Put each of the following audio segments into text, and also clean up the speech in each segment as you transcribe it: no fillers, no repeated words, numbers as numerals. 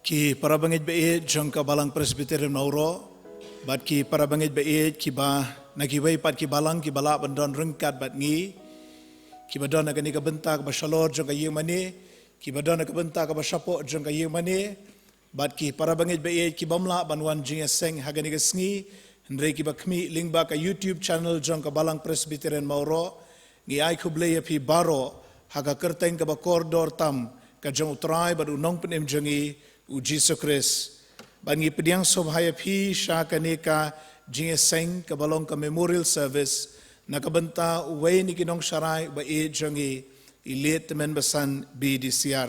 Ki para bangit bait jangka balang Presbyterian Mauro, bat ki para bangit bait ki ba nagiway pat ki balang ki bala bandon rengkat bat ngi, ki badon agani ka bentak ba shalor jangka yeng mani, ki badon ka bentak ba shapo jangka yeng mani, bat ki para bangit bait ki bamla banwan jing seng hagani ka sngi, ndre ki ba kmi lingba ka YouTube channel jangka balang Presbyterian Mauro, ngi ai kublay pi baro haga kerteng ka ba koridor tam ka jang utrai ba unong penem jangi u Jesus Christ. Bangi pediang sobhaya pi sya kaneka jinge seng kabalong ka memorial service nakabenta uway ni kinong syarai ba e jangi ilit temen besan BDCR.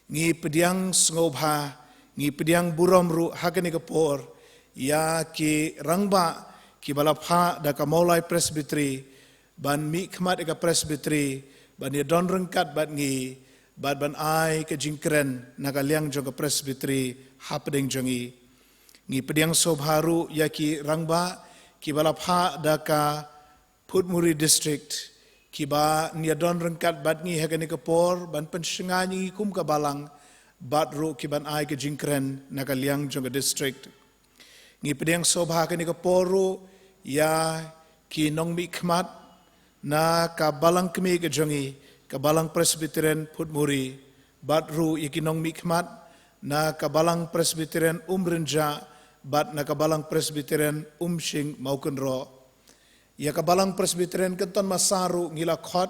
Ngi pediang ngobha ngi pediang burom ru hakani kapor ya ki rangba ki balapha da ka maulai presbytery ban mi khmat ka presbytery ban ye don rengkat bat ngi bad ban ai ke jingkren nagaliang jong ke presbytery hapdeng jongi ngi pediang sobharu yaki rangba ki balapha daka Putmuri district ki ba niadon rengkat bad ngi hagani kapor ban pensenganyi kum ka balang badru ki ban ai ke jingkren nagaliang jong ke district ngi pediang sobha kani kaporu ya ki nongmi khmat na ka balang kemi ke jongi Kabalang Presbyterian Putmuri, Badru Ikinong Mikmat, na Kabalang Presbyterian Umrenja, Bat na Kabalang Presbyterian Umshing Maukenro. Ya Kabalang Presbyterian Kenton Masaru Ngila Khot,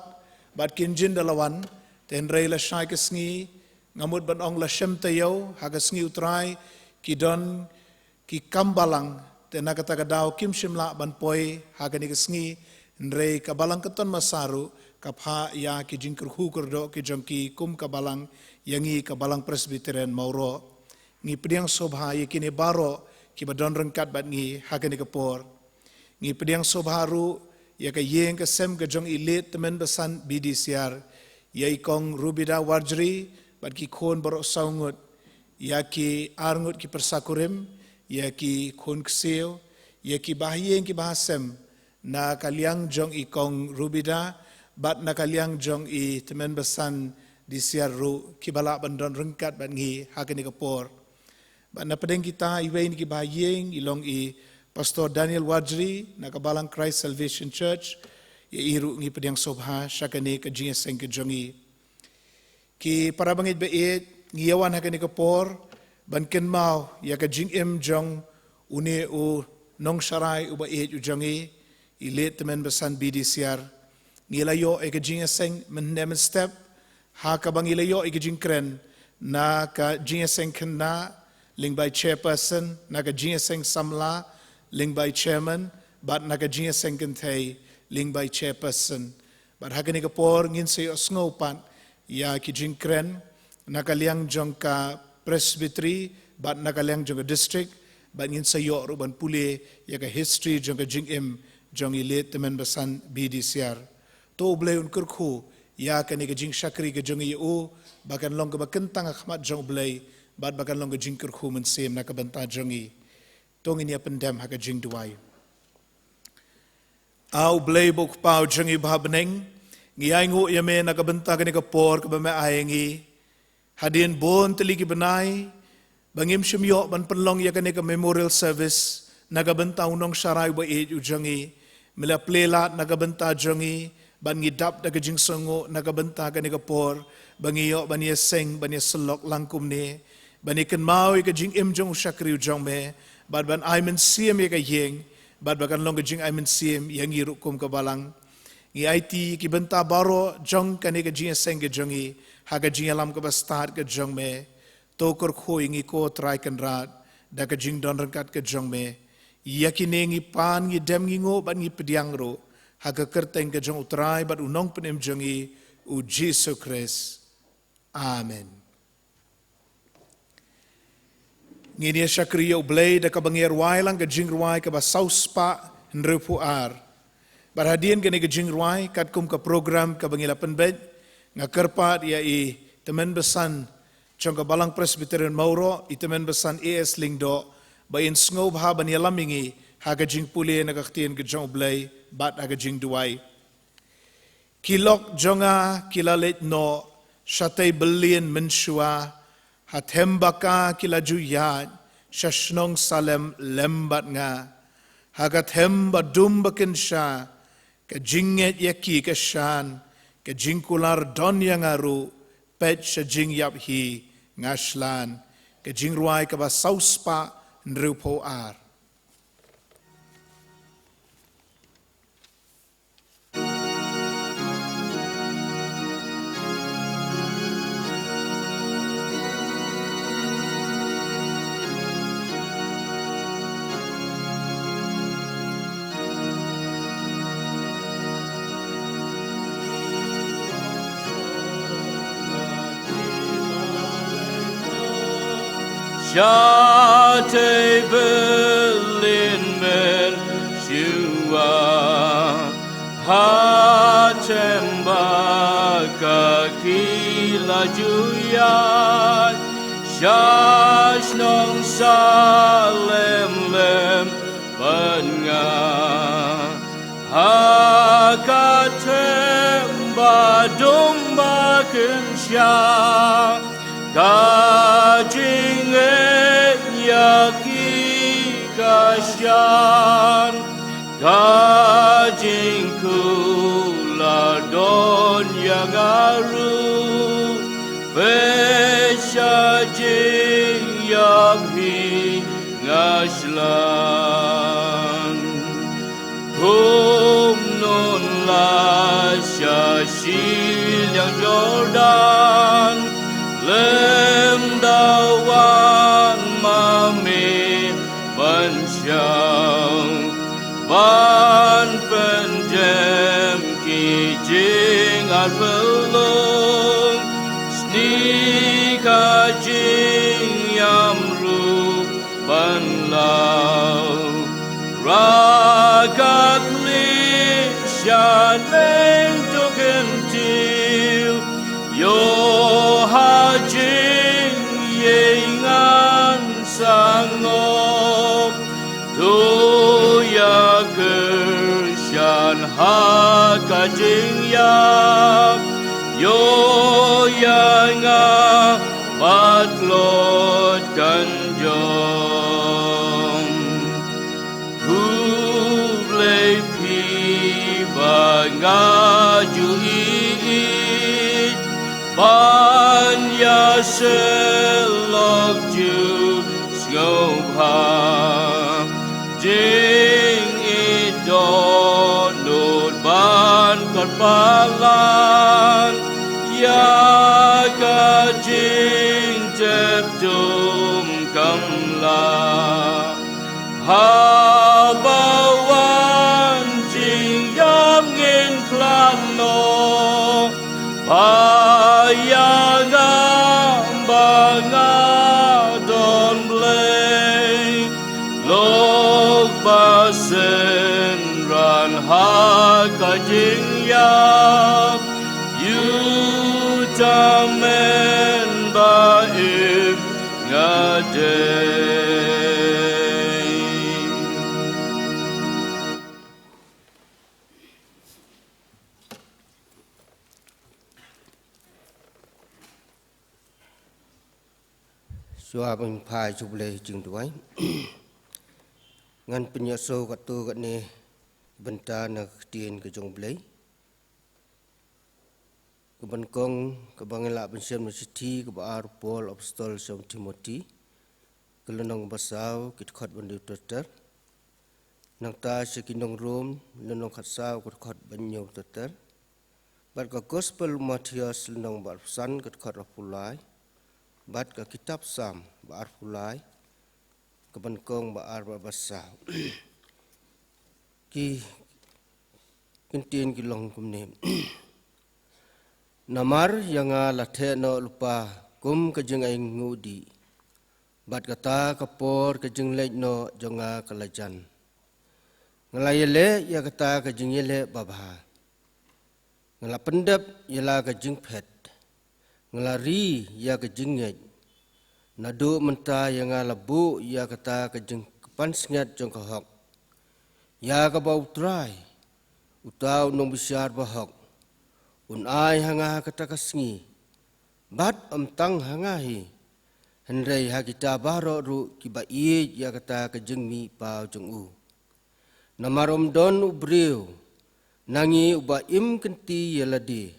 Bat Kinjin Dalawan, Tenrei la Shai Kesngi, Ngamut Ban Ong la Shem Tayo, Hagasngi Utrai, Kidon, Ki Kambalang, Tenakatagadaw Kim Shimla Ban Poi, Hagani Kesngi, Nrei Kabalang Kenton Masaru, kapha ya ki jingkur hu kurdo ki jongki kum kabalang yangi kabalang Presbyterian Mauro ngi pediang sobha yakini baro ki badon rengkat bat ngi hagani kapor ngi pediang sobharu ya ka yeng ka sem ka jong ilit temen besan BDCR ya ikong Rubida Warjri bat ki khon baro saungut ya ki arngut ki persakurim ya ki khon kseo ya ki bahyeng ki bahasem na kaliang jong ikong Rubida bat nakaliang jong i temen besan di siaru kibala bandon rengkat bat ngi hakani kapor bat na pedeng kita iwein ki bahayeng ilong i Pastor Daniel Wajri nakabalang Christ Salvation Church ya iru ngi pedeng sobha syakani ka jinga seng ke jongi ki para bangit bait ngiyawan hakani kapor ban ken mau ya ka jing em jong une u nong sharai u bait u jongi ilet temen besan BDCR ngilayo ay kajing seng menem step ha ka bang ilayo ay kajing kren na ka jing seng kena ling by chairperson na ka jing seng samla ling by chairman but na ka jing seng kentay ling by chairperson but ha kani ka por ngin say osngopan ya kajing kren na ka liang jong ka presbytery but na ka liang jong ka district but ngin sayo ruban puli ya ka history jong ka jing im jong ilit temen besan BDCR to blay unkur khu ya kani ka jing shakri ka jong yu bakan long ka bakentang khmat jong blay bad bakan long ka jing kur khu men sem na ka banta jongi tong ini pendam ha ka jing duai au blay bok pau jongi bhabneng ngi ai ngu yame na ka banta kani ka por ka ba ma ayengi hadin bon teli ki benai bangim shimyo ban penlong ya kani ka memorial service na ka banta unong sharai ba e jongi mila plela na ka banta jongi ban ngidap da kajing songo nakabenta ka ni kapor bangiyo baniya seng baniya selok langkum ni bani kan mau kajing imjong usyakri ujong me bad ban aimen siem ya kayeng bad bakan long kajing aimen siem yang irukum kabalang ngi IT ki benta baro jong kani kajing seng kajongi ha kajing alam ka bastart ka jong me to kor khoi ngi ko try kan rat da kajing don rangkat ka jong me yakine ngi pan ngi dem ngi ngo ban ngi pediang ro haga kerteng ke jong utrai bat unong penem jongi u Jesus Christ. Amen. Ngini syakriya ublay da kabangir wailang ke jingruai ke ba sauspa nrepu ar. Barhadian ke ni ke jingruai kat kum ke program ke bangila penbet ngakerpat ya i temen besan jong ke balang Presbyterian Mauro i temen besan AS Lingdo ba in sngob ha ban yalamingi haga jing puli nagaktien ke jong ublay bat aga jing duai kilok jonga kilalet no shatay belian menshua Hatembaka kilaju yad, shashnong salem lembat nga. Hagatem badum bakin sha, ke jinget yaki ke shan, ke jingkular don yang aru, pet shajing yap hi ngashlan, ke jingruai ke basauspa nrupo ar. Shate Berlin men shua Hatemba kakila juyat Shashnong salem lem banga Hakatemba dumba kensha Kajing yaki kasyan Kajing kula don yang aru Pesha jing yakhi ngashlan Kum nun la syashil yang Jordan Lem dawan mami ban syang ban penjem ki jing al pelung sni ka jing yamru ban lau raga kli shaneng tukentil yo hajing yengan sangop tu ya kersyan hakajing ya yo yanga batlot kanjong hublei pi bangaju iit Banya selok ju ngobha jing idon nut ban kot palan ya ka jing jep dum kamla habawan jing yam ngin plano Bayangam banga don blay log basen ran hakajing yap yutamen baim ngadei Chua bang phai chụp lệ chừng tuổi ngăn pin nhớ sâu cái tu cái này bên ta nè tiền cái trong lấy cái bên công cái bang là bên xem là city cái bar Paul apostol trong Timothy cái lần nông basau cái khát bên điều tết nang ta sẽ kinh nông Rome lần nông khát sao cái khát bên nhiều tết bắt cái gospel Matthias lần nông bảo san cái khát rapulai Bat ke kitab Sam baar pulai kebenkong baar babasa ki kintin ki long kumne namar yang la the no lupa kum ke jeng ai ngudi bat kata kapor ke jeng lej no jonga kalajan ngalayele ya kata ke jeng yele babha ngala pendep yala ke jeng phet ngelari ya kejengit nadu menta yang ngalabu ya kata kejeng kepan sengat jong kahok ya kabau trai utau nong bisyar bahok un ai hanga kata kasngi bat amtang hangahi Hendrai hakita baro ru ki ba iye ya kata ka jengmi pau jeng u. Namarom don ubriu nangi uba im kenti yeladi.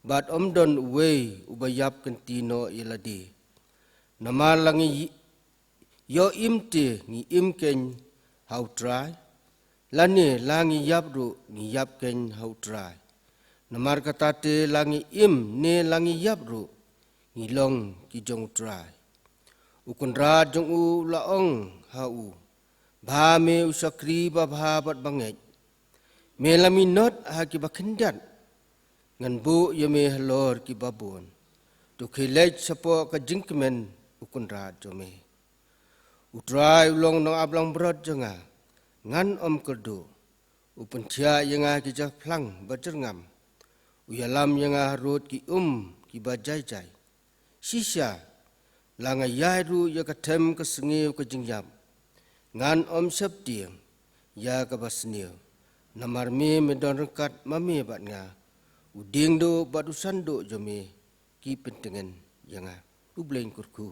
Bat om don uwei uba yap kenti no yeladi. Namar langi yo imte ngi im ken hau try. Lani langi yap ru ngi yap ken hau try. Namar kata te langi im ne langi yap ru ngi long ki jong try. Ukun ra jong u laong hau. Bha me usakri ba bha bat banget. Me laminot ha ki ba kendat. Ngan bu ya me halor ki babon. Tu khilej sapo ka jingkemen ukun ra jome. Utrai ulong no ablang berat jenga. Ngan om kerdu. Upun tia yenga ki jah plang bajerngam. Uyalam yenga harut ki ki bajai-jai. Sisa langa yairu ya katem ke sengiu ke jengjam. Ngan om septiang ya ke basniu. Namar me medon rekat mami bat nga. Uding do bat usando jome ki pentengen yenga. Ubleng kurku.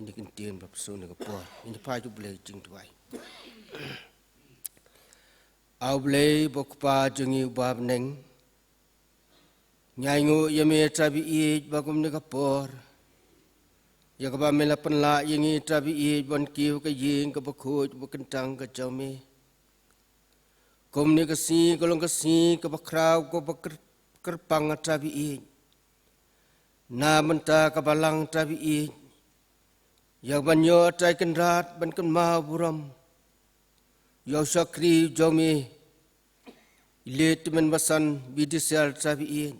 Ini kentian bapsu ni kepo. Ini pai ubleng jing tuai. Aublei bokpa jengi ubab neng. Nyangu yame trabi ij bagum ni kapor. Ya kaba mela penla yengi trabi ij bon kiu ke ying ke bakoj bakentang ke jome. Kom ni kasi kolong kasi ke bakrau ko bakerpang trabi ij. Na menta ke balang trabi ij. Ya banyo trai kenrat ban kenma buram. Ya sakri jome. Ilet men basan bidisal trabi ij.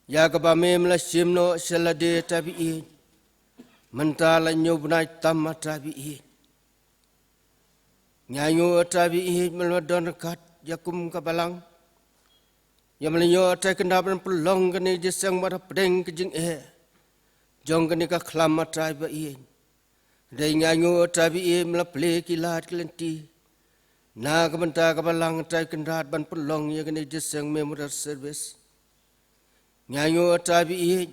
Ya kabame mela simno selade trabi ij. Mentala nyobnai tamma trabi ij. Nyanyo trabi ij melwadon rekat yakum kabalang. Ya melinyo trai kendapan pelong kene jesang mara pedeng kejing Jong kene ka klama trabi ij. Dai nyanyo trabi ij mela ple kilat kelenti. Na kabenta kabalang trai kendat ban pelong ya kene jesang memorial service. Nyanyo trabi ij.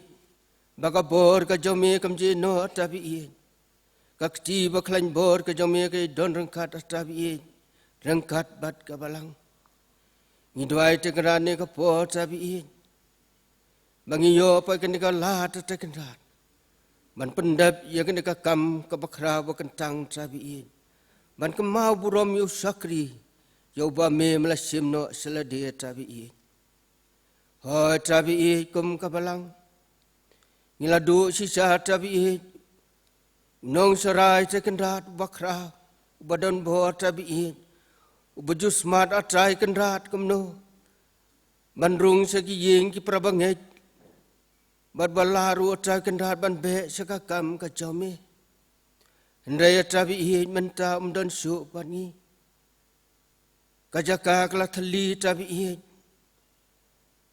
Baka bor ka jome kamje no trabi ij. Kakti baklan bor ka jome ka don rengkat trabi ij. Rengkat bat kabalang. Ngidwai te kerane ka por trabi ij. Bangi yo pa kene ka lat te kendat. Man pendap ya kene ka kam ka bakra bakentang trabi ij. Man kemau burom yu sakri. Yo ba me melasim no selade trabi ij. Hoi trabi ij kum kabalang. Ngiladu sisa trabi ij. Nong sarai tekendat bakra. Badan bor trabi ij. Ubajus mat atrai kendat kumno. Bandrung segi ying ki prabangej. Bad balaru atrai kendat ban be sekakam kajome. Hendaya trabi ij menta umdan su pangi. Kajaka kala thali trabi ij.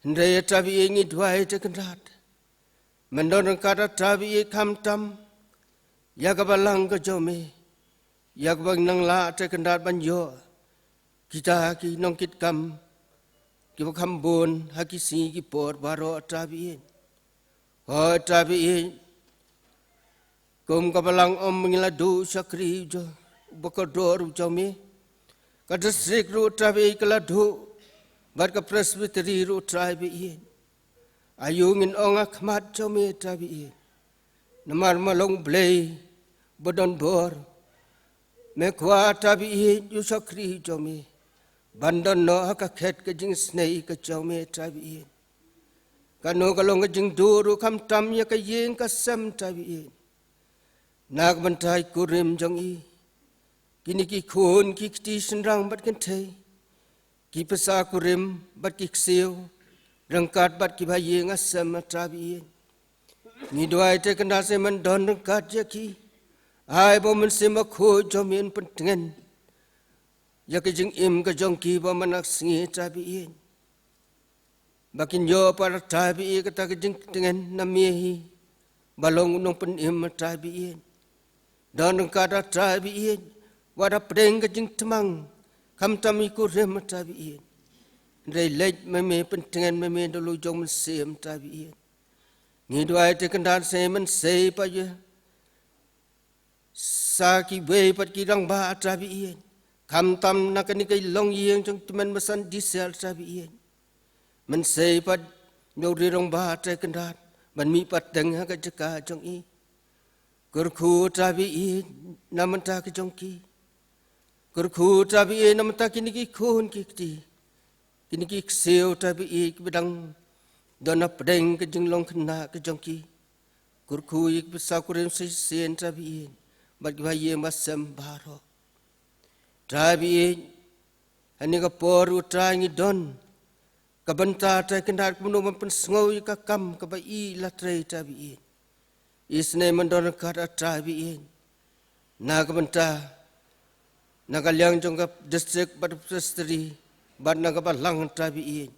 Hendaya trabi ij ngidwai tekendat. Mendon kata trabi ij kamtam. Yagabalang kajome. Yagabang nang la tekendat banyo. Kita ki nongkit kam. Kiba kambon hakisi ki por baro trabi ij. Oh trabi ij. Kum kabalang om mengiladu sakri jo. Bakador jome. Kadasrik ru trabi ij keladu. Bat ka presbyteri ru trabi ij. Ayungin ong akmat jome trabi ij. Namar malong blay. Bodon bor. Mekwa trabi ij yu sakri jome. Bandan no hakaket ke jing snei ke jome trabi ij. Kano kalong ke jing duru kam tam ya ke yeng ka sem trabi ij. Nak bantai kurim jong i. Kini ki khun ki kti senrang bat kentei. Ki pesa kurim bat ki ksiu. Rengkat bat ki bayeng asem trabi ij. Ni doai te kenda se man don rengkat ya ki. Ai bo men se ma kho jomin pentengen. Ya ke jing im ke jong ki bo manak singi trabi ij. Bakin yo para trabi ij kata ke jing tengen namihi. Balong unong pen im trabi ij. Don rengkat trabi ij. Wada pedeng ke jing temang. Kam tam iku rem trabi ij. Ndai lej meme pentengen meme dulu jong men sem trabi ij. Ngidwai te kendat semen sei pa ye. Saki wei pat kirang ba atrabi ien. Kam tam nakani kai long yeng jong teman besan disel atrabi ien. Men sei pat nyori rong ba atrai kendat. Man mi pat teng ha ka jeka jong i. Kurku atrabi ien namanta ke jong ki. Kurku atrabi ien namanta kini ki kun ki ti. Kini ki kseo atrabi ien kibedang dona pedeng ke jeng long kena ke jong ki. Kurku ik besakurim sisen atrabi ien. Bagi bayi masam baro. Trabi ani ka poru trangi don. Ka banta trai kendar kuno mampen sngau ka kam ka bai la trai trabi. Isne mandon kata trabi. Na ka banta na ka liang jong ka district bad presteri bad na ka balang trabi.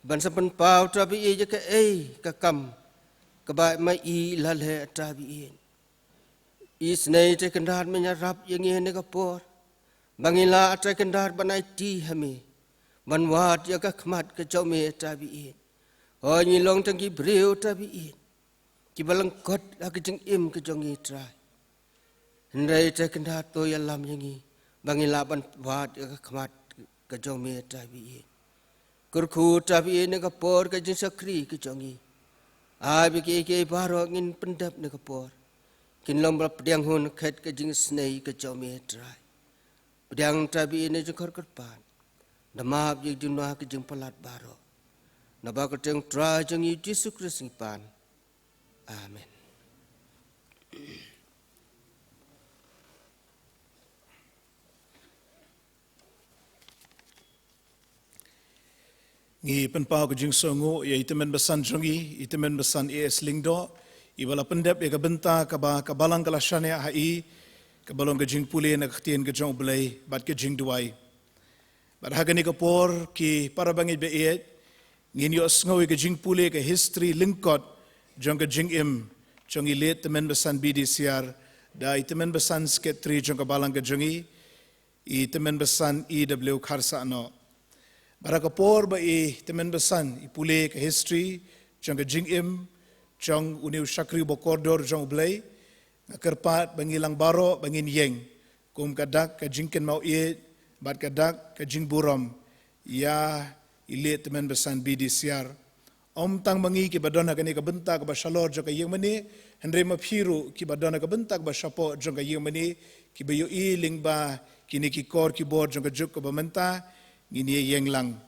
Ban sapen pau trabi je ka ka kam ka bai mai la le trabi. Isnei te kendat menyarap yang ini kapor. Bangila te kendat banai ti hami. Banwat ya ka khmat ke jome tabiin. Oh nyilong tangki breu tabiin. Ki balang kot ak jeng im ke jongi trai. Hendai te kendat to ya lam yangi. Bangila banwat ya ka khmat ke jome tabiin. Kurku tabiin ne kapor ke jeng sakri ke jongi. Abi ke baro ngin pendap ne kapor. Kinlom berpediang hun ket ke jing snei ke jome trai. Pediang tabi ini jengkor kerpan. Namap yang junah ke jing pelat baro. Nabak ke jeng trai jeng Yesus Kristus pan. Amin. Ngi penpau ke jing songo ya itemen besan jongi, itemen besan ES Lingdo. Ibala pendep ya kabenta ka balang kalasane hai ka balong ka jing pule na ktien ka jong blai bat ka jing duai bat hagani ka por ki parabangi be et ngin yo sngowi ka jing pule ka history linkot jong ka jing im jong i let temen besan BDCR da temen besan sket 3 jong ka balang ka jongi I temen besan EW kharsa no baraka por ba I temen besan I pule ka history jong ka jing im jong uniu sakri bokordor jong blai kerpat bangilang baro bangin yeng kum kadak ka jingken mau ie bat kadak ka jing buram ya ilet temen besan BDCR om tang mangi ki badona kani ka benta ka basalor jong ka yeng mani hendre maphiru ki badona ka benta ka basapo jong ka yeng mani ki bayo I lingba kini ki kor ki bor jong ka juk ka bamenta ngini yeng lang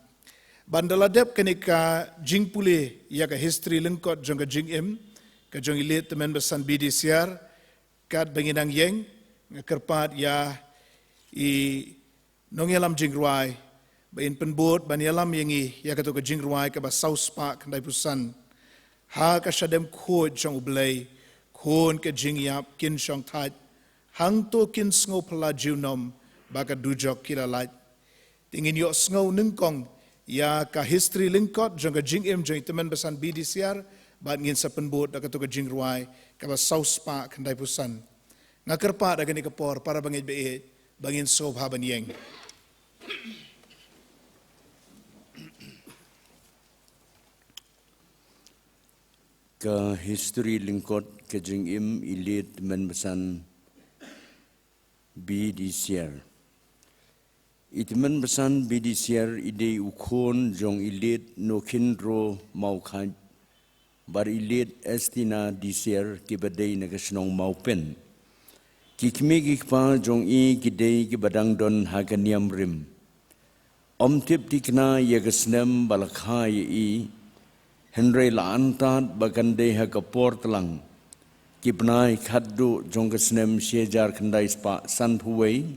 Bandaladep kenika jing pule ya ka history lengkot jong ka jing im ka jong ilet temen besan BDCR kat banginang yeng kerpat ya I nongyalam jing ruai bain penbot banyalam yengi ya ka to ka jing ruai ka ba South Park ndai pusan ha ka shadem khod jong ublai khon ka jing yap kin shong that hang to kin sngo phala junom ba ka dujok kilalai tingin yo sngo ningkong ya ka history linkot jong ka jing im jong temen besan BDCR bat ngin sa penbot da ka to ka jing ruai ka ba South Park ndai pusan ngakerpa da gani ka por para bangit be bangin sobha ban yeng Ka history lingkot ke jing im ilit men besan BDCR. Itmen besan BDCR ide ukon jong ilit no kindro mau khan bar ilit estina DCR ki badai nagasnong mau pen. Kikmi kikpa jong I kidei ki badang don haganiam rim. Om tip tikna yagasnem balakha I Henry la antat bagande ha kapor telang. Kipnai khaddu jong gasnem siejar khandai spa san phuwei.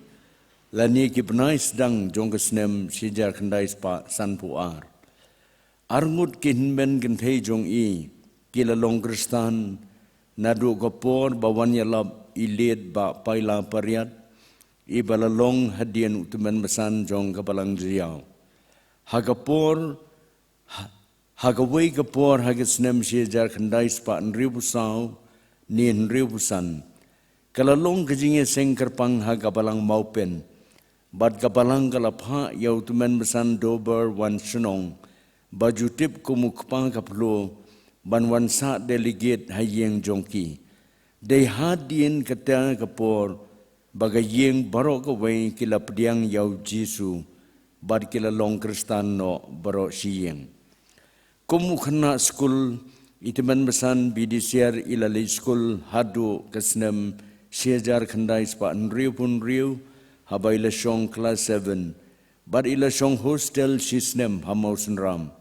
Lani kipnai sedang jong gasnem siejar khandai spa san phuar. Arngut kinben genthei jong I kila long kristan nadu kapor bawan yalab ilet ba paila pariat I balalong hadian utuman besan jong kapalang jiao. Hagapor Hagaway kapor hagasnem siejar khandai spa nribu sao ni nribu san. Kalalong kajingnya sengkerpang hagabalang maupen. Bad kapalang kalapha yautuman besan dober wan sunong. Baju tip kumukpa kaplo banwan sa delegate hayeng jongki they hadien kata kapor bagayeng barok kawai kila pediang yau Jisu bad kila long Kristan no barok siyeng kumu khana school itiman besan bidisiar ilalai school hadu kesnem Siejar khandai spa nriu pun riu habai la shong class 7 bad ila shong hostel sisnem hamau senram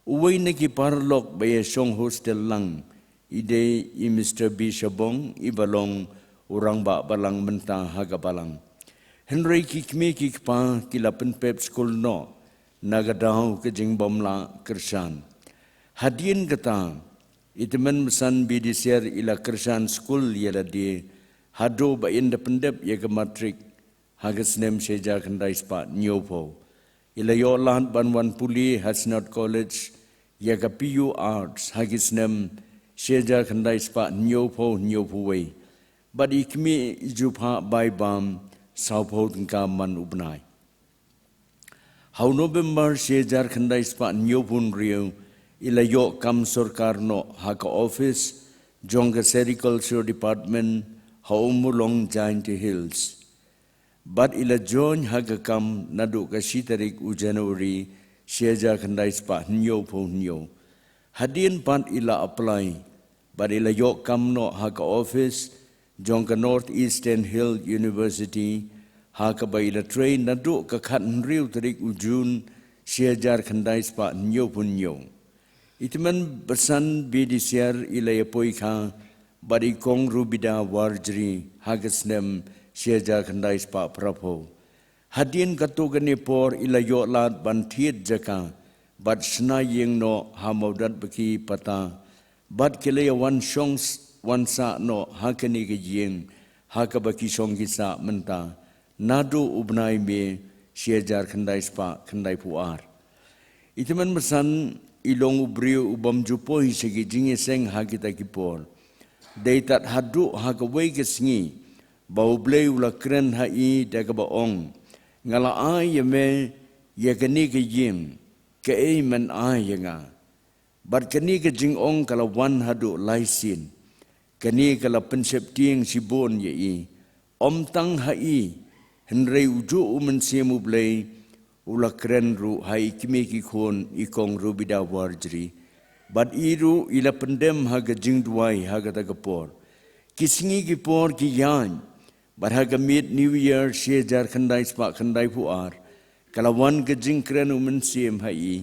uwai neki parlok baya shong hostel lang ide i Mr. B Shabong ibalong orang ba balang mentang haga balang Henry kikme kikpa kila penpep school no nagadau ke jingbom la kersan hadien kata itemen mesan bidisiar ila kersan school yala di hado ba independent ya ke matrik hagas nem seja kandai spa nyopo ila yolan banwan puli Hasnot College ya ke PU Arts hagis nem seja kandai spa nyopo way badi kmi jupha bai bam saupo tengka man ubnai hau November seja kandai spa nyopun riu ila yo kam sarkar no haka office jongga sericulture department hau mulong Giant Hills but ila join haga kam nadu ka sitarik u January seja kandai spa nyopo hadin pan ila apply but ila yo kam no haka office jongga Northeastern Hill University haka ba ila train nadu ka khat riu tarik u June seja kandai spa nyopo Itiman besan bidisiar ila yapoi kha bari kong rubida warjri hagasnem sieja kandai spa prapo hadin katu gani por ila yo lat bantiet jaka bat sna yeng no hamaudat baki pata bat kile wan shongs wan sa no hakani ge yeng hakabaki shong gisa menta nadu ubnai me sieja kandai spa kandai puar itiman besan ilong ubriu ubam jupo hi segi jingi seng hakita kipor deitat hadu hakawai kesngi bau blei ula kren hai daga baong ngala ai yeme yakani ke yim ke ei man ai yanga bar kani ke jing ong kala wan hadu laisin kani kala pensep tieng sibon ye om tang hai henrei uju umen siemu blei ula keren ru hai kimeki khon ikong rubida warjri bad iru ila pendem haga jingduai haga tagapor kisngi gipor ki yan bar haga mid new year sejar khandai spa khandai puar kalawan ke jing keren umen siem hai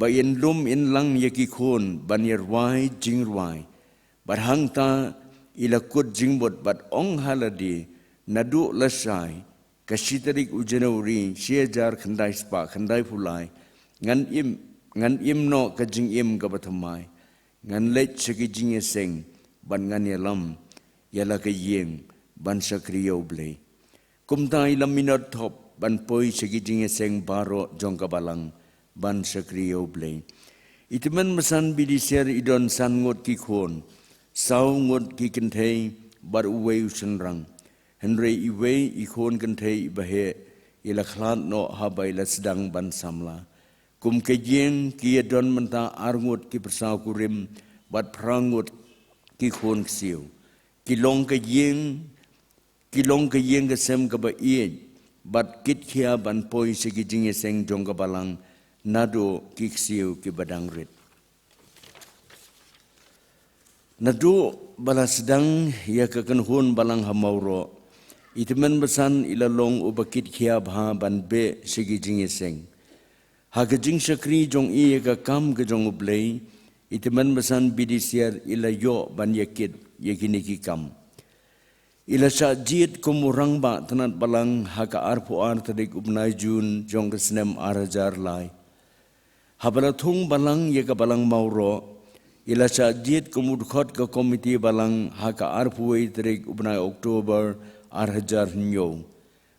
bayen lum in lang yaki khon banyer wai jingruai bar hangta ila kut jingbot bad ong haladi nadu lasai kasitarik u January sejar khandai spa khandai pulai ngan im no kajing im gabatamai ngan lech segi jinge seng ban ngan yalam yala ka yeng ban sakriyo blei kumtai lam minot top ban poi segi jinge seng baro jongka balang ban sakriyo blei itiman mesan bidisiar idon san ngot ki khon sau ngot ki kentei bar uwei usenrang Henry iwe ikon kentei bahe ila khlat no habai la sedang ban samla kum kejeng ki don menta arngut ki persau kurim bat prangut ki khon ksiu kilong kejeng ke sem ka ba ie bat kit khia ban poi segi jinge seng jong ka balang nado ki ksiu ki badang rit nado bala sedang ya ka kan hun balang hamauro itiman besan ilalong ubakit kia bha ban be segi jinge seng haga jing sakri jong i ka kam ke jong ublei itiman besan bidisiar ila yo ban yakit yakini ki kam ila sa jit kumurang ba tanat balang haga arpu ar tadik ubnai jun jong kesnem arajar lai habala thung balang ya ka balang mauro ila sa jit kumudkhot ka komiti balang haga arpu ei tadik ubnai Oktober 2000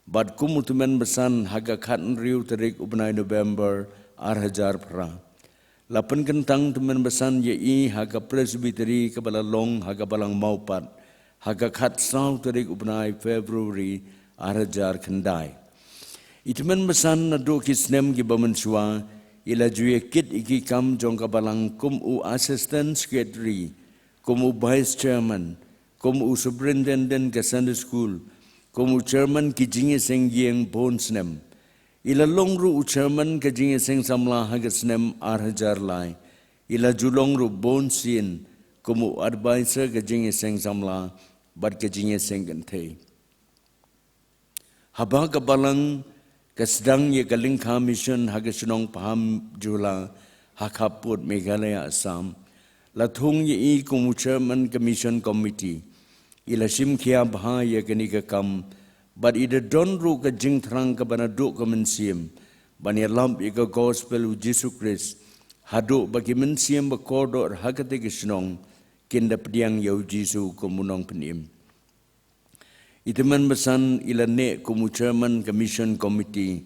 bad kumutumen besan haga khat riu tarik ubnai November 2000 pra lapan kentang tumen besan ye i haga presbytery kabala long haga balang maupat haga khat sau tarik ubnai February 2000 kendai itumen besan nadu kisnem ki bamensua ila juye kit iki kam jong kabalang kum u assistant secretary, kum u vice chairman, kum u superintendent ke Sunday school, kum u chairman ki jinge seng yeng bonsnem. Ila longru u chairman ke jinge seng samla hagasnem 8,000 lai. Ila julongru bonsin kum u advisor ke jinge seng samla bad ke jinge seng gantei. Haba kabalang kesedang ye kalingka mission hagasunong paham jula hakaput Meghalaya Assam. Lathung ye I kum u chairman commission committee. Ila simkia baha ye kenika kam. But ida donru ka jing thrang ka banaduk ka mensiam. Bani lamp ika gospel u Jesus Christ. Haduk bagi mensiam ba kodor hakate kisnong. Kinda pediang yau Jisu kumunong penim. Itaman besan ila ne kumu chairman commission committee.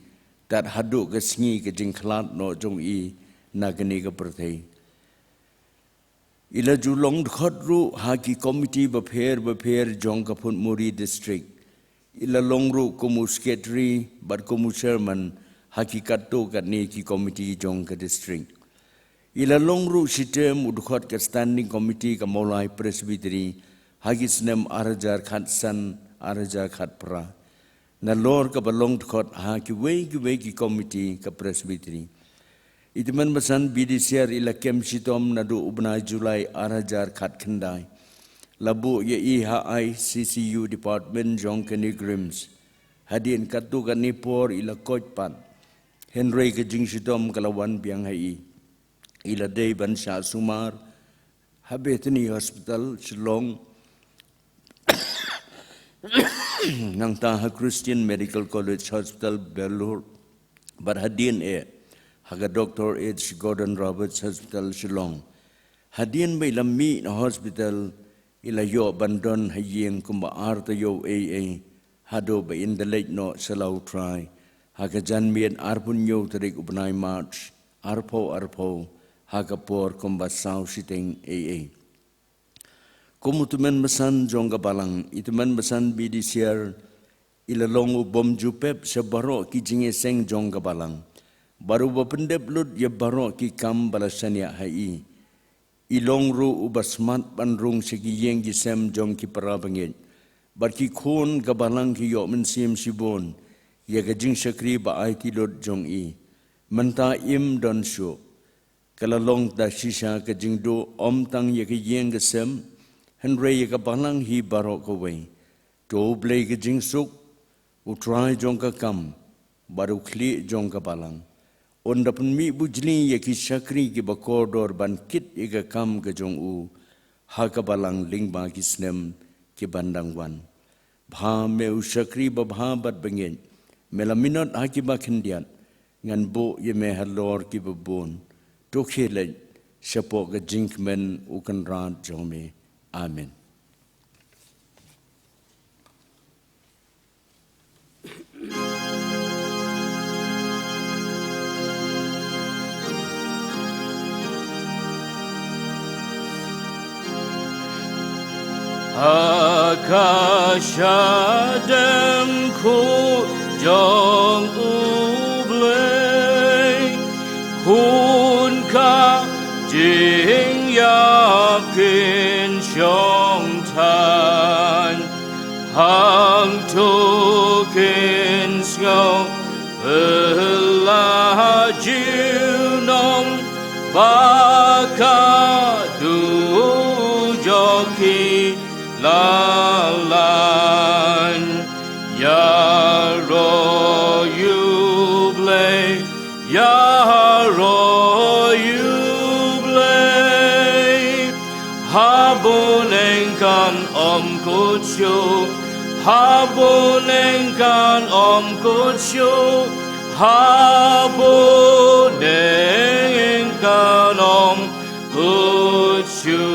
Dat haduk ka sengi ka jing khalat no jong I nagani ka perthai. Ila julong khodru haki committee bapher jong kapun muri district. Ila longru kumu secretary but kumu chairman hakikat to kat ni ki committee jong ke district. Ila longru sitem udkhot ke standing committee ka Maulai Presbytery hagisnem arajar khat san arajar khat pra. Na lor ka balong dkhot haki wei ki committee ka Presbytery. Itiman basan BDCR ila kem sitom nadu ubna Julai arajar khat khandai. Labu ye IHI CCU Department Jong Kenny Grims. Hadin katu kanipor ila Kojpan. Henry ke jing sitom kalawan biang hai. Ila day ban Shah Sumar. Habetani Hospital Shillong. Nang taha Christian Medical College Hospital Belur. But hadin haga Dr. H. Gordon Roberts Hospital Shillong. Hadin bay lammi na hospital ila yo bandon hayeng kumba arta yo AA hado ba in the late no salau try haga janmien arpun yo tarik ubnai march arpo haga por kumba sau siteng AA kumutumen besan jongga balang itumen besan BDCR ila longu bom jupep sebaro ki jinge seng jongga balang baru bapendep lut ye baro ki kam balasania hai ilongru ubasmat panrung segi yeng gisem jong ki parabangit barki khon gabalang ki yo mensim sibon ye gajing sakri ba ai ti lot jong I menta im don sho kalalong da shisha ka jingdo om tang ye ki yeng gisem henre ye gabalang hi barok ko wei to blei ki jing suk utrai jong ka kam baru kli jong ka balang Onda pun mi bujli ye ki sakri ki bakodor ban kit ika kam ke jong u haka balang lingba ki snem ki bandang wan bha me u sakri ba bha bat bengen melaminot haki ba khendiat ngan bo ye me halor ki babon to khele shapo ke jinkmen u kan ran jome amen. Akashademku jong ublay Hunka jing yakin shong tan Hang token sngong Bela junong Baka du joki Lalan Ya ro yuble Ya ro yuble Habunengkan kutsyo Habunengkan kutsyo Habunengkan kutsyo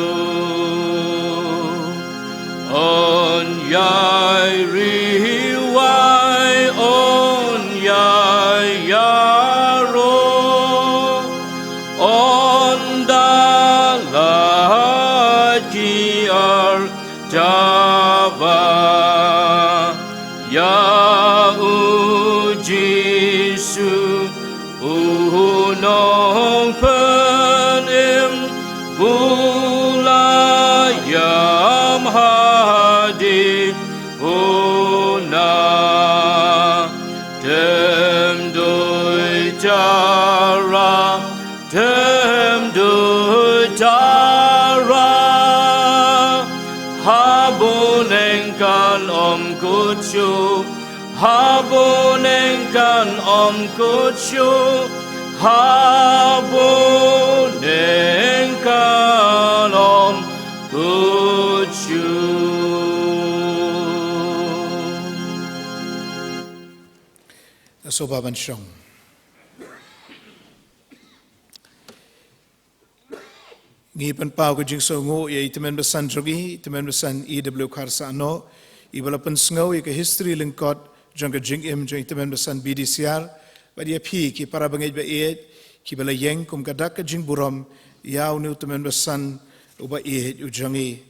On yai riwai on yai yaro on dalaki ar java ya ujisu un nong penim bulayam hadi una tem doi jara tem doi jara habunengkan om kucu habunengkan om kucu habunengkan om kucu. Sobaban Shong. Ngi penpau ke jing songo ya itemen besan jogi itemen besan EW Karsa ano ibala pensngau ke history lengkot jong ke jing im jong itemen besan BDCR badia pi ki para bangej ba et ki bala yeng kum kadak ke jing burom yau ni itemen besan uba et ujangi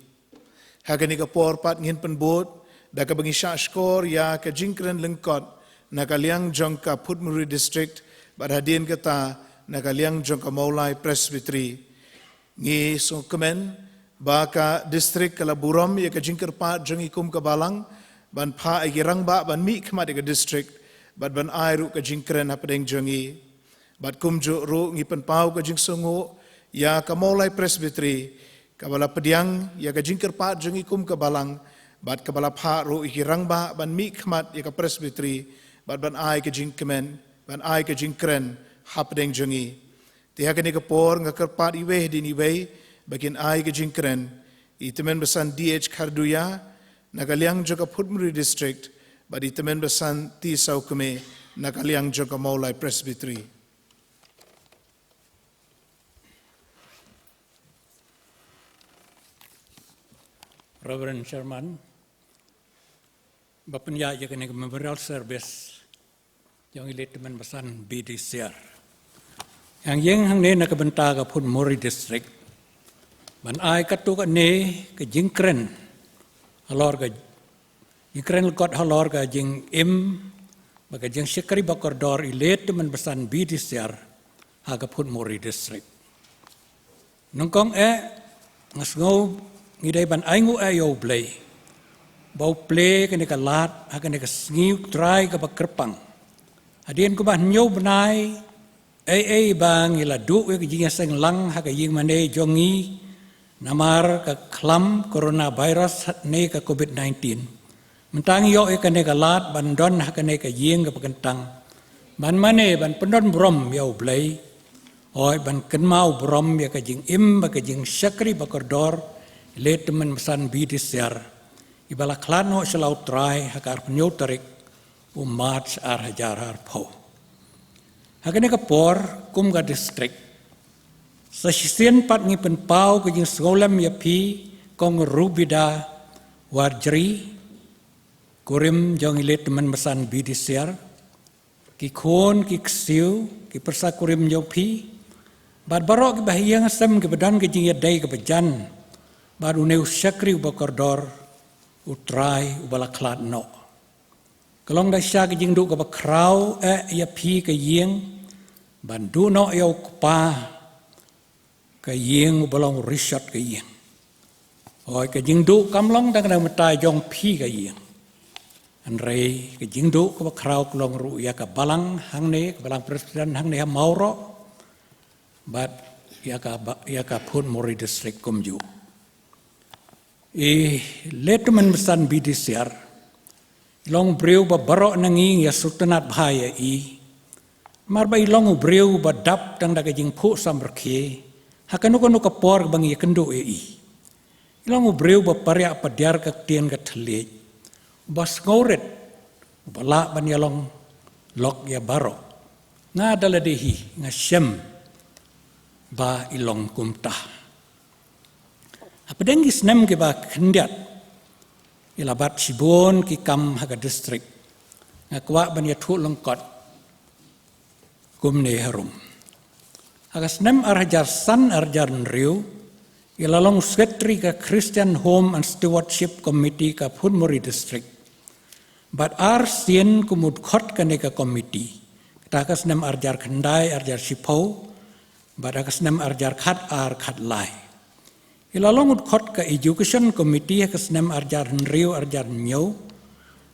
hagani ka por pat ngin penbot da ka bangi sha skor ya ke jing kren lengkot nakaliang jong ka Putmuri district badhadin kata nakaliang jong ka Maulai Presbytery ngi so kemen baka distrik kala buram ya ka jingker pa jong ikum ka balang ban pha agirang ba ban mi khma de ka distrik bat ban ai ru ka jingkren apdeng jongi bat kum jo ru ngi pen pau ka jing songo ya ka Maulai Presbytery ka bala pediang ya ka jingker pa jong ikum ka balang bat ka bala pha ru igirang ba ban mi khmat ya ka Presbytery bat ban ai ka jingkemen ban ai ka jingkren hapdeng jongi tiha kini kapor ngakarpat iweh din iweh bagian ai ke jingkren itemen besan DH Karduya nakaliang joka Putmuri district bad itemen besan T Saukume nakaliang joka Maulai Presbytery. Reverend Chairman, Bapanya ya kini memorial service yang itemen besan BDCR. Yang yang hang ne nak benta ka Putmuri district ban ai katu ka ne ke jingkren halor ka jingkren kot halor ka jing im ba ka jing sekri bakordor ilet men besan BDCR ha ka Putmuri district nongkong ngasngau ngidai ban ai ngu ayo play bau play ka ne ka lat ha ka ne ka sngiu try ka bakrpang adien ko ba nyo benai bang ila du ke jinga seng lang ha ka ying mane jongi namar ka klam coronavirus ne ka COVID-19 mentang yo ka ne ka lat ban don ha ka ne ka ying ka pakentang ban mane ban pendon brom yo blai oi ban kenmau brom ya ka jing im ba ka jing sakri bakordor letemen mesan BDCR ibala klano selau trai ha ka nyotarik umat ar hajar har po Hakane ka por kum ka district sa sisien pat ngi penpau ke jing sekolah ya pi kong rubida warjri kurim jong ilet teman mesan BDCR ki kon ki ksiu ki persa kurim jo pi bad barok ki bahiyang sem ke badan ke jing yadai ke bejan bad uneu sakri ubakordor utrai ubala klat no Kalong dah syak jing du ka bakrau ya pi ka yeng bandu no ya pa ka yeng bolong rishat ka yeng oi ka jing du kamlong dang dang mata jong pi ka yeng anrei ka jing du ka bakrau klong ru ya ka balang hang ne ka balang presiden hang ne mauro bat ya ka Putmuri district kumju letuman besan BDCR long breu ba barok nangi ya sultanat bahaya marba ilong breu ba dap tang daga jing pu samberke hakanu kono ka por bang ya kendo ilong breu ba parya padiar ka tien ka thle bas ngoret bala ban ya long lok ya barok nga dala dehi nga syem ba ilong kumtah apa dengis nem ke ba kendiat ilabat Sibon ki kam haga district ngakwa ban ya thu lengkot kumne harum agas nem arhajar san arjar riu ilalong secretary ka Christian Home and Stewardship Committee ka Putmuri district but ar sien kumud khot ka ne ka committee kata kasnem arjar kendai arjar sipau bada kasnem arjar khat ar khat lai ilalong utkot ka education committee kasnem arjar nriu arjar nyau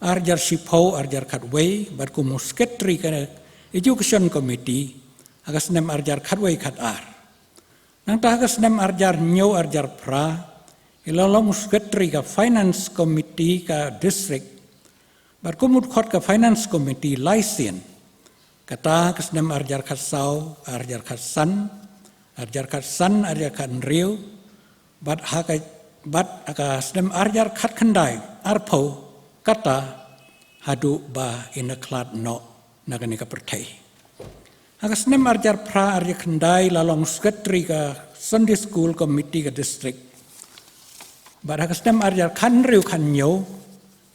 arjar sipau arjar khat wei bad ku musketri ka education committee kasnem arjar khat wei khat ar nang ta kasnem arjar nyau arjar pra ilalong musketri ka finance committee ka district bad ku mutkot ka finance committee laisen kata kasnem arjar khat sau arjar khat san arjar khat nriu bat kasnem arjar khat khandai arpo kata hadu ba inaklat no nagani ka pertai kasnem arjar pra arjar khandai lalong sekretari ka Sunday school committee ka district bat kasnem arjar khan nriu khan nyo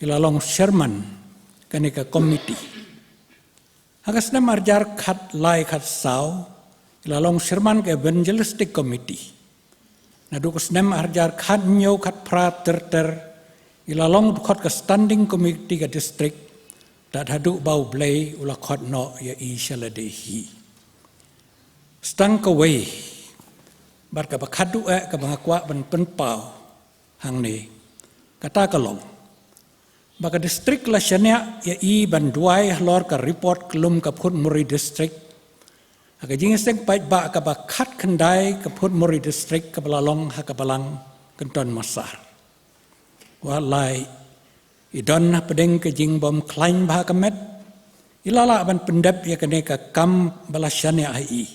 ilalong chairman kani ka committee kasnem arjar khat lai khat sau ilalong chairman ka evangelistic committee nadu kasnem arjar khat nyo khat pra ter ilalong khot ka standing committee ka district dat hadu bau blay ula khot no ya ishaladehi stang ka wei bar ka bakhadu ka bangakwa ban penpau hang ni kata kalong baka district la shania ya i ban duai lor ka report kelum ka Phut Muri district aga jingseng pai ba ka bakhat khandai ka Phut Muri district ka balalong ha ka balang kenton masar walai idon na pedeng ka jing bom klain ba ka met ilala ban pendap ya kene ka kam balashania ai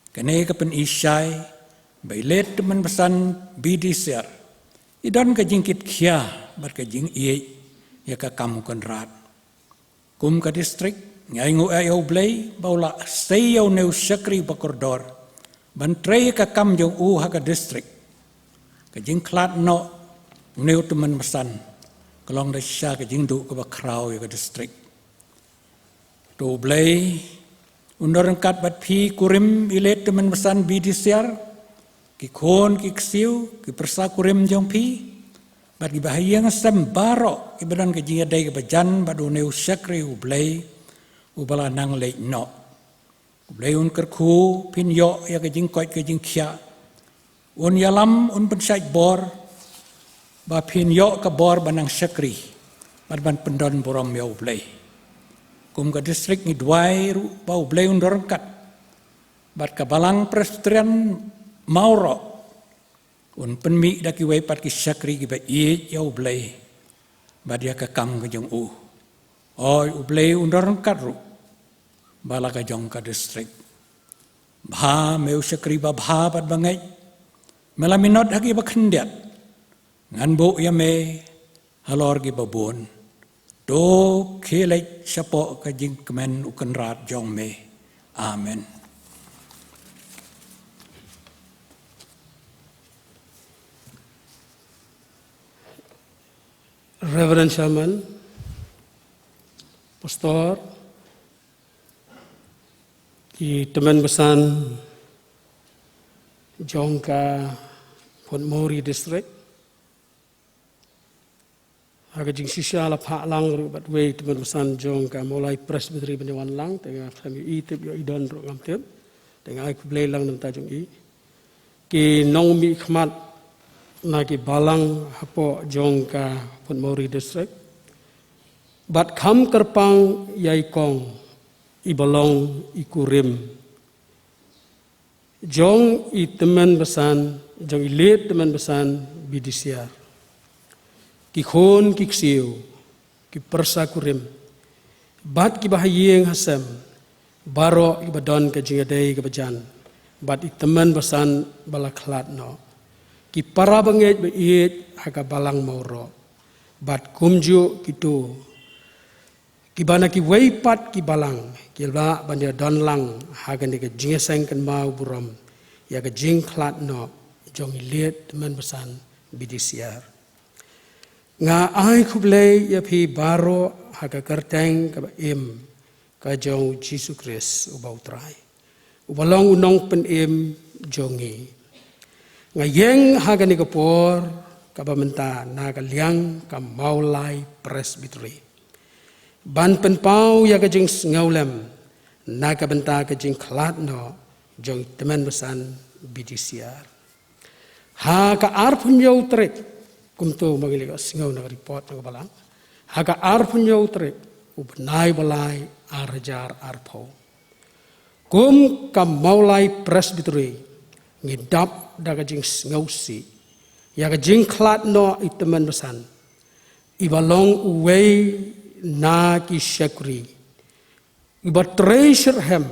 kene ka pen isai bailet teman pesan BDCR idon ka jingkit khia bar ka jing ie ya ka kam konrat kum ka district ngai ngo ayo blay baula sayo neu sakri bakordor ban trei ka kam jong u ha ka district ka jing klat no neu teman pesan kalong da sha ka jing du ka bakrau ya ka district to blay undor kat bat phi kurim ilet teman pesan BDCR ki khon ki ksiu ki persa kurim jong phi bagi bahaya ngasem barok ibadan ke jinga dai ke bajan badu neu sakri ublay ubala nang lek no ublay un kerku pin yo ya ke jing kot ke jing khia un yalam un pensai bor ba pin yo ke bor banang sakri ban pendon borom ya ublay kum ke district ni duai ru ba ublay un dorkat bat ka balang presterian mauro un penmi daki wei pat ki sakri ki ba ye ya ublay badia ka kam ka jong u oi ublay undor katru bala ka jong ka district bha meu sakri ba bha pat bangai melaminot haki ba khendiat ngan bo ya me halor ki babon do khelai sapo ka jing kemen ukan rat jong me amen. Reverend Chairman, Pastor, di teman besan Jongka Phut Muri district, aga jing sisa la pak lang rubat wei teman besan Jongka mulai presbytery benyawan lang tengah kami itip yo idon ro ngam tip tengah aku blay lang nam tajung i ki nong mi khmat nagi balang hapo Jongka Phut Muri district bat kham kerpang yai kong ibalong ikurim jong i teman besan jong ilet teman besan BDCR ki khon ki ksiu ki persa kurim bat ki bahayeng hasem baro ibadon ke jingadai ke bajan bat i teman besan balaklat no ki para bangit beit aga balang mauro bat kumju kitu ki bana ki weipat ki balang ki la bandia don lang hagan ke jingeseng kan mau buram ya ke jing klat no jong ilet teman besan BDCR nga ai kublei ya phi baro haga kerteng ka im ka jong Jesus Christ ubau trai ubalong unong pen im jongi ngayeng hagan ni kapor kabamenta na kaliang ka maulai presbytery ban penpau ya ka jing ngaulem naga benta ke jing klat no jong teman besan BDCR. Ha ka arpun yau trek kumto magili ka singaw na report ng balang. Ha ka arpun yau trek ubnay balay arajar arpo. Kum ka maulay presbytery ngidap daga jing singaw si. Ya ka jing klat no iteman besan. Ibalong uway na ki syakri. Iba treasure hem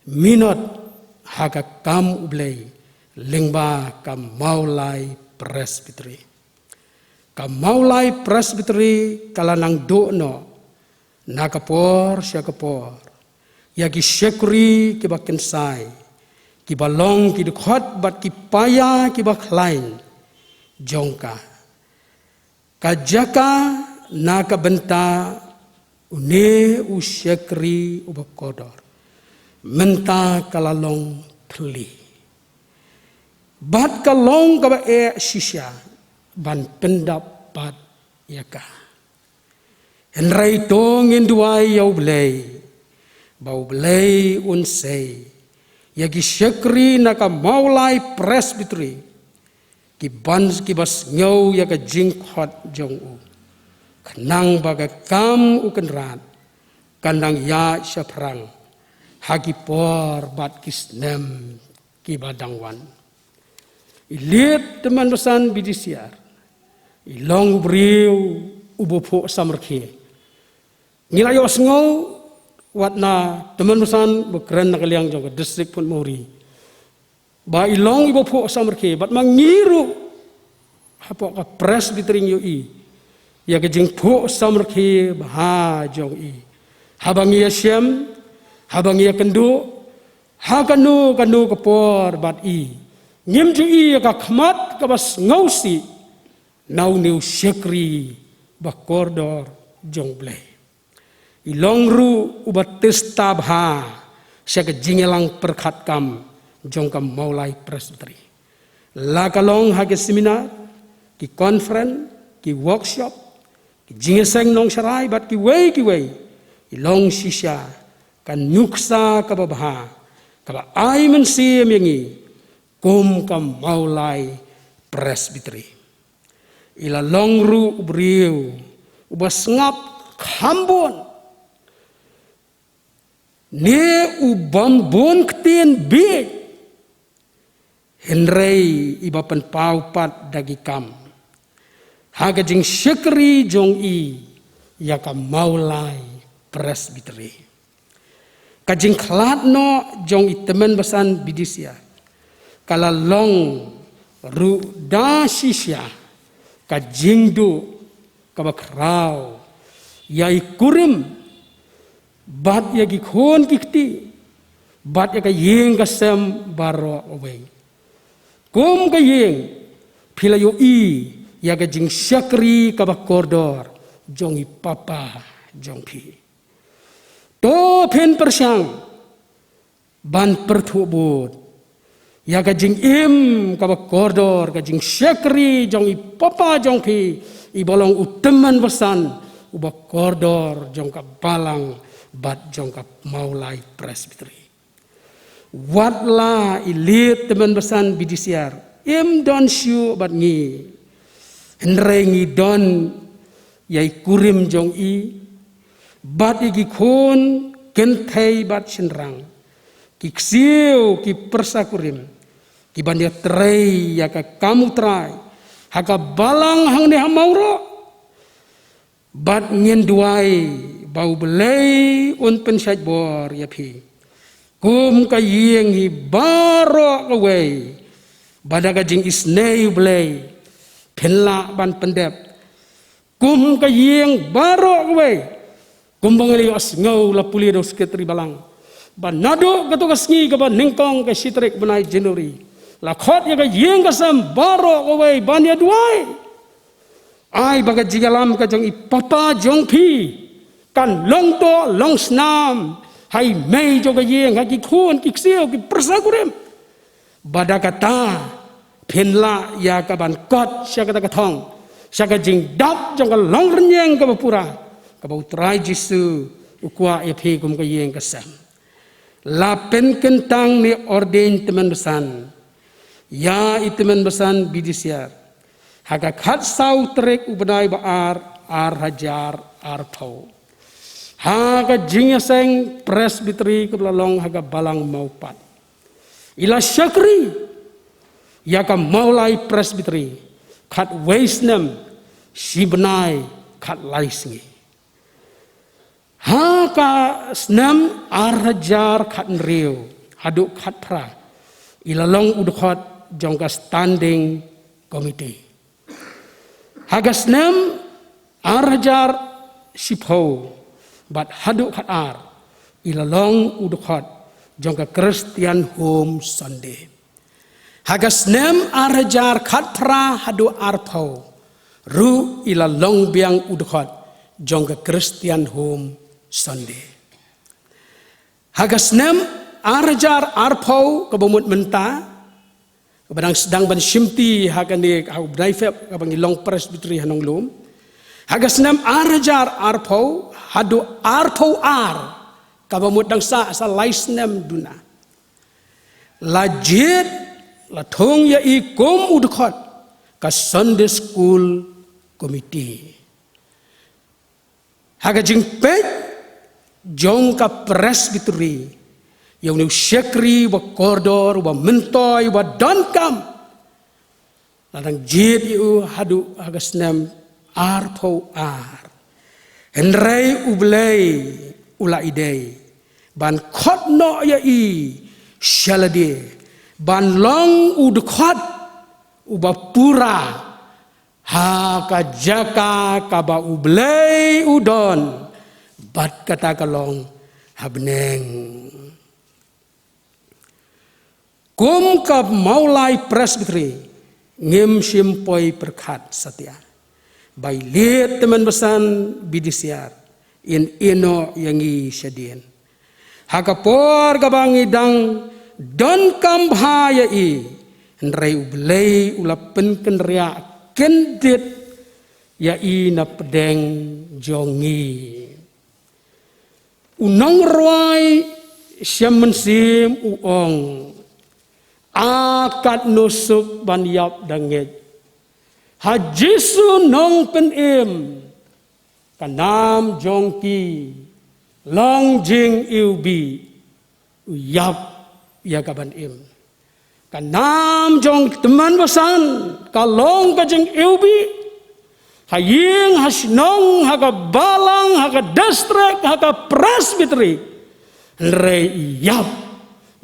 minot haga kam ublay lingba kam maulay presbytery. Kam maulay presbytery kalanang do no nakapor siya kapor. Ya ki syakri kiba kensay. Kiba long ki dukhat bat ki paya kiba klain jongka. Kajaka nakabenta une usyakri ubakodor menta kalalong pli bat kalong kaba shisha ban pendap bat yaka enrai tong induai yau blei bau blei unsei yagi syakri naka maulai presbytery ki bans ki bas ngau ya ka jingkhot jong u kanang baga kam u kenrat kandang ya syaprang hagi por bat kisnem ki badangwan ilit teman besan BDCR ilong briu ubopo samerki ngilayos ngau watna teman besan bekeren nakaliang jong distrik pun mori ba ilong ibo po samerke bat mangiru hapo ka presbytery UI ya ka jing po samerke bah jong i habang ia syam habang ia kendu ha kanu kapor bat i ngim ju i ka khmat ka bas ngausi nau new syakri ba kordor jong blai ilong ru ubat testa bah sya ka jingelang perkhat kam jongkam maulai presbytery. Lakalong hage seminar, ki conference, ki workshop, ki jingeseng nong syarai bat ki wei, ilong sisya kan nyuksa kababha, kaba ai mensiem yangi, kum kam maulai presbytery. Ila long ru ubriu, ubas ngap khambon, ne ubam bon ktien big, Henry iba pen paupat dagi kam. Haga jing syakri jong i ya ka maulai presbytery. Kajing klat no jong i teman besan BDCR. Kala long ru da sisya kajing du kabakrau yai kurim bat ya gikhon kikti bat ya ka yeng kasem baro away. Kum kayeng pilayo i ya ka jing syakri kabak kordor jong i papa jong pi. To pen persyang ban pertubut ya ka jing im kabak kordor ka jing syakri jong i papa jong pi i bolong uteman besan ubak kordor jong ka balang bat jong ka maulai presbytery. Watla ilit teman besan BDCR im don syu bat ngi enrengi don yai kurim jong i bat igi khon kenthei bat sinrang ki ksiu ki persakurim ki bandia trei ya ka kamu trai haka balang hang ne hamauro bat ngien duai bau belei un pensyat bor ya pi. Kum ka yeng hi baro away badaga jing isnei blay penla ban pendep kum ka yeng baro away kum bangali as ngau la puli do sekretari balang ban nado gato kasngi ka ban ningkong ka sitrik banai jenuri la khot ya ka yeng ka sam baro away ban ya duai ai baga jigalam ka jong ipapa jong pi kan long to long snam hai mei joga yeng hagi khun ki ksio ki persakurem badakata penla ya ka ban kot sya kata kathong sya ka jing dap jong ka long renyeng ka bapura ka bau trai jisu ukwa ya phe kum ka yeng ka sam la pen kentang ni ordain teman besan. Ya teman besan bidisiar. Haga khat sau trek ubenai baar ar hajar ar pau. Haga jingaseng presbiteri kebelalong haga balang maupat. Ila syakri ya ka maulai presbiteri khat waisnem sibenai khat laisngi. Haka senam arhajar khat nriu haduk khat pra ilalong udkhot jongka standing committee. Haga senam arhajar sipho bat haduk khat ar ilalong udkhot jongka Christian Home Sunday. Haga senam arhajar khat pra haduk arpho ru ilalong biang udkhot jongka Christian Home Sunday. Hagas nem arjar arpau kabumut menta kabadang sedang ban simti hagan ni au braifep kabang ilong presbiteri hanong lum. Hagas nem arjar arpau hadu arpau ar kabumut dang sa lais nem duna. Lajit la thong ya I kom udkhot ka Sunday School Committee. Haga jingpet jongka presbiteri yang nu syakri wa kordor wa mentoy wa dankam ladang jid iu hadu hagasnam arpo ar henrei ublei ula idei ban khotno ya I shalade ban long udkhot uba pura ha ka jaka ka ba ublei udon bat kata kalong habneng. Kum kap maulai presbiteri ngem simpoi perkat setia. Bai lihat teman besan bidisiar in ino yangi sedien. Hakapor kabangi dang don kambhaya I nrei ublei ulapen kenria kendit ya I na pedeng jongi. Unang roy siam mensim uong akat nusuk ban yap danget hajisu nong penim kanam jongki long jing iubi yap ya kaban im kanam jong teman besan kalong kajeng iubi haying hasnong haga balang haga district haga presbiteri rei yap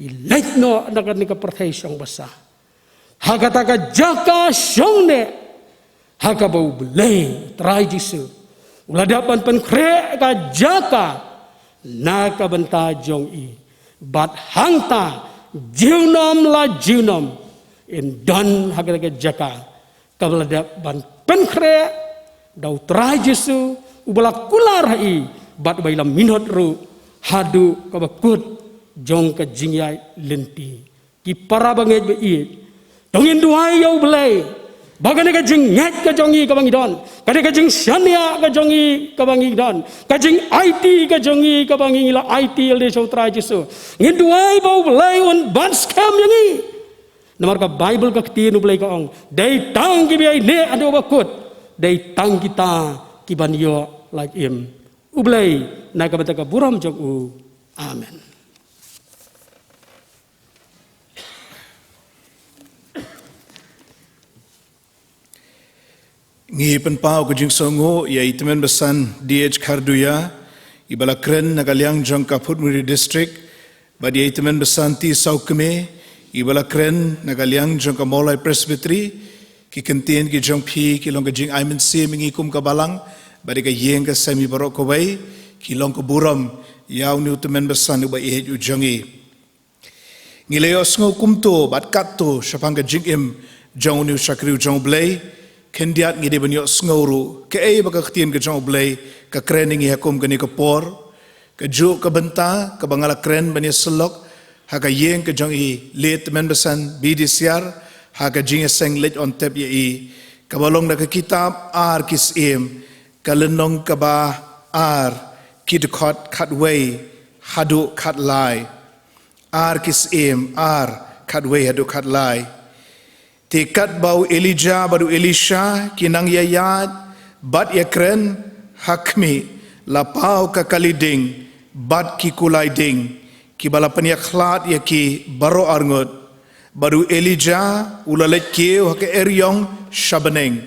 ilaitno nakan ni kapertai syong basa haga taka jaka syongne haga bau belai trai jisu uladapan penkre ka jaka naka benta jong I bat hangta jiunom la jiunom in don haga taka jaka kabladapan penkre dau trai Jesu ubala kular hai bat bailam minot ru hadu kabakut jong ka jingyai lenti ki para banget be I dongin duai yau belai bagane ka jing ngat ka jongi ka bangidon kade ka jing syania ka jongi ka bangidon ka jing IT ka jongi ka bangila IT le so trai Jesu ngin duai bau belai on ban scam yangi nomor ka Bible ka tin belai ka ong dai tang ki biai ne ado bakut dai tang kita kibanyo like him ublay nagabata buram jog u amen. Ngi penpau ke jing songo ya itemen besan DH Karduya ibala kren nagaliang jong kaput muri district badi itemen besan ti saukme ibala kren nagaliang jong kamolai presbiteri ki kentien ki jong phi ki long ka jing aimen se mingi kum ka balang bari ka yeng ka semi barok ko bai ki long ka buram yaw ni utemen besan uba I u jongi ngileo sngo kumto bat katto shapang ka jing im jong ni shakriu jong blay kendiat ngide banyo sngoru ke ei baka ktien ka jong blay ka krening I hakum ka ni ka por ka ju ka benta ka bangala kren bani selok ha ka yeng ka jong I let men besan bidisiar haga jinga seng let on tep ya I kabalong na kitab ar kis im kalenong kaba ar kidkot katway hadu katlai ar kis ar khatwe hadu khatlai te kat bau Elijah badu Elisha kinang yayat bat yakren hakmi lapau ka kaliding bat ki kulai ding ki balapan yakhlat yaki baro arngot badu Elijah ulalet keu hak eryong shabaneng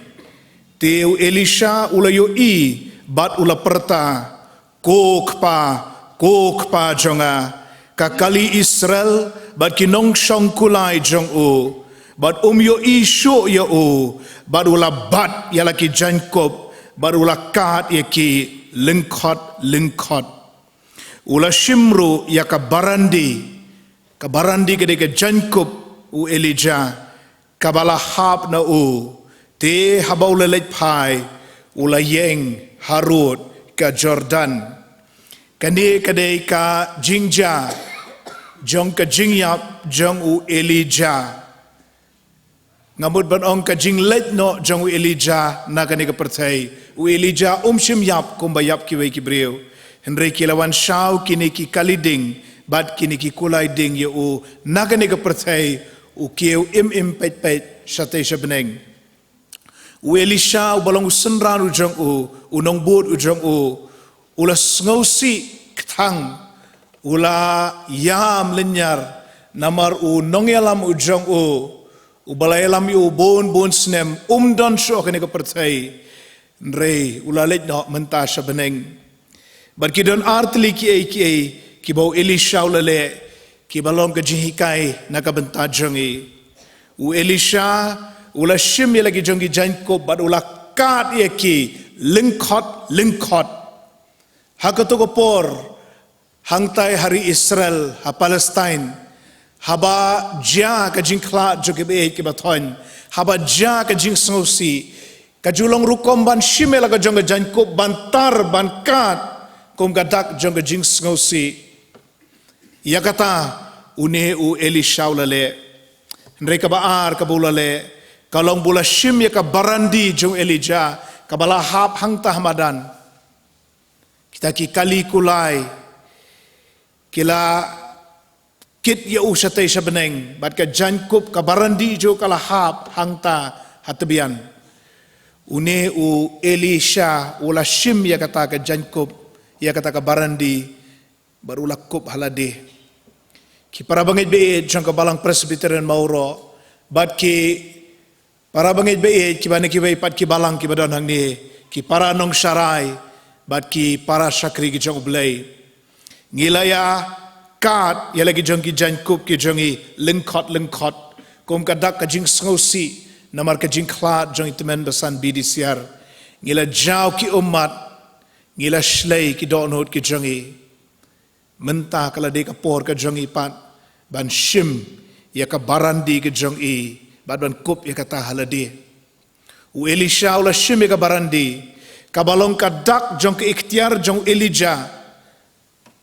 teu Elisha ulayo I bat ula perta kok pa jonga kakali Israel bat kinong shong kulai jong u bat yo isho ya u bat ula bat ya laki Jacob bat ula kat yaki lingkot ula shimru ya ka barandi gede ke Jacob u Elijah kabala hab na u te habaula lej pai ula yeng Harut ka Jordan kani kadai ka jingja jong ka jingyap jong u Elijah ngamut ban ong ka jing lej no jong u Elijah na kani ka pertai u Elijah shim yap kumbayap ki wei ki breu henry kilawan shau kini ki kaliding bat kini ki kulai ding ye u na kani ka pertai u kieu im pet shatei shabneng u Elisha u balong senran u jong u nong bud u jong ula sngosi ktang ula yam lenyar namar u nong yalam u jong u balayalam u bon snem don sho kene ka pertai re ula let no menta shabeneng bar ki don artli ki bau Elisha ula le ki balong ka jihikai na ka benta jongi u Elisha ula shim ye lagi jongi Jacob bad ula kat ye ki lingkot hakato ko por hangtai hari Israel ha Palestine haba ja ka jingkla joge be ke bathon haba ja ka jing sngosi ka julong rukom ban shime laga jonga Jacob ban tar ban kat kom gadak jonga jing sngosi yakata une u Elisha ulale mereka baar ka bulale kalong bula shim ya ka barandi jong Elijah kabala hap hangta hamadan kita ki kali kulai kila kit ya usatay sabeneng bat ka Jacob ka barandi jo kala hap hangta hatbian une u Elisha ula shim ya kata ka Jacob ya kata ka barandi barula kup halade ki para bangit be jong ka balang Presbyterian Mauro bat ki para bangit be ki bane ki pat ki balang ki badon hang ni ki para nong sharai bat ki para shakri ki jong blai ngilaya kat ya lagi jong ki Jacob ki jongi lingkot kom kadak ka jing sngosi namar ka jing khlat jong itemen basan BDCR ngila jaw ki umat ngila shlei ki donot ki jongi menta kala de ka por ka jongi pat ban shim ya ka barandi ki jongi bat ban kup ya kata halade u Elisha ula shim ya ka barandi kabalong kadak jong ke ikhtiar jong Elijah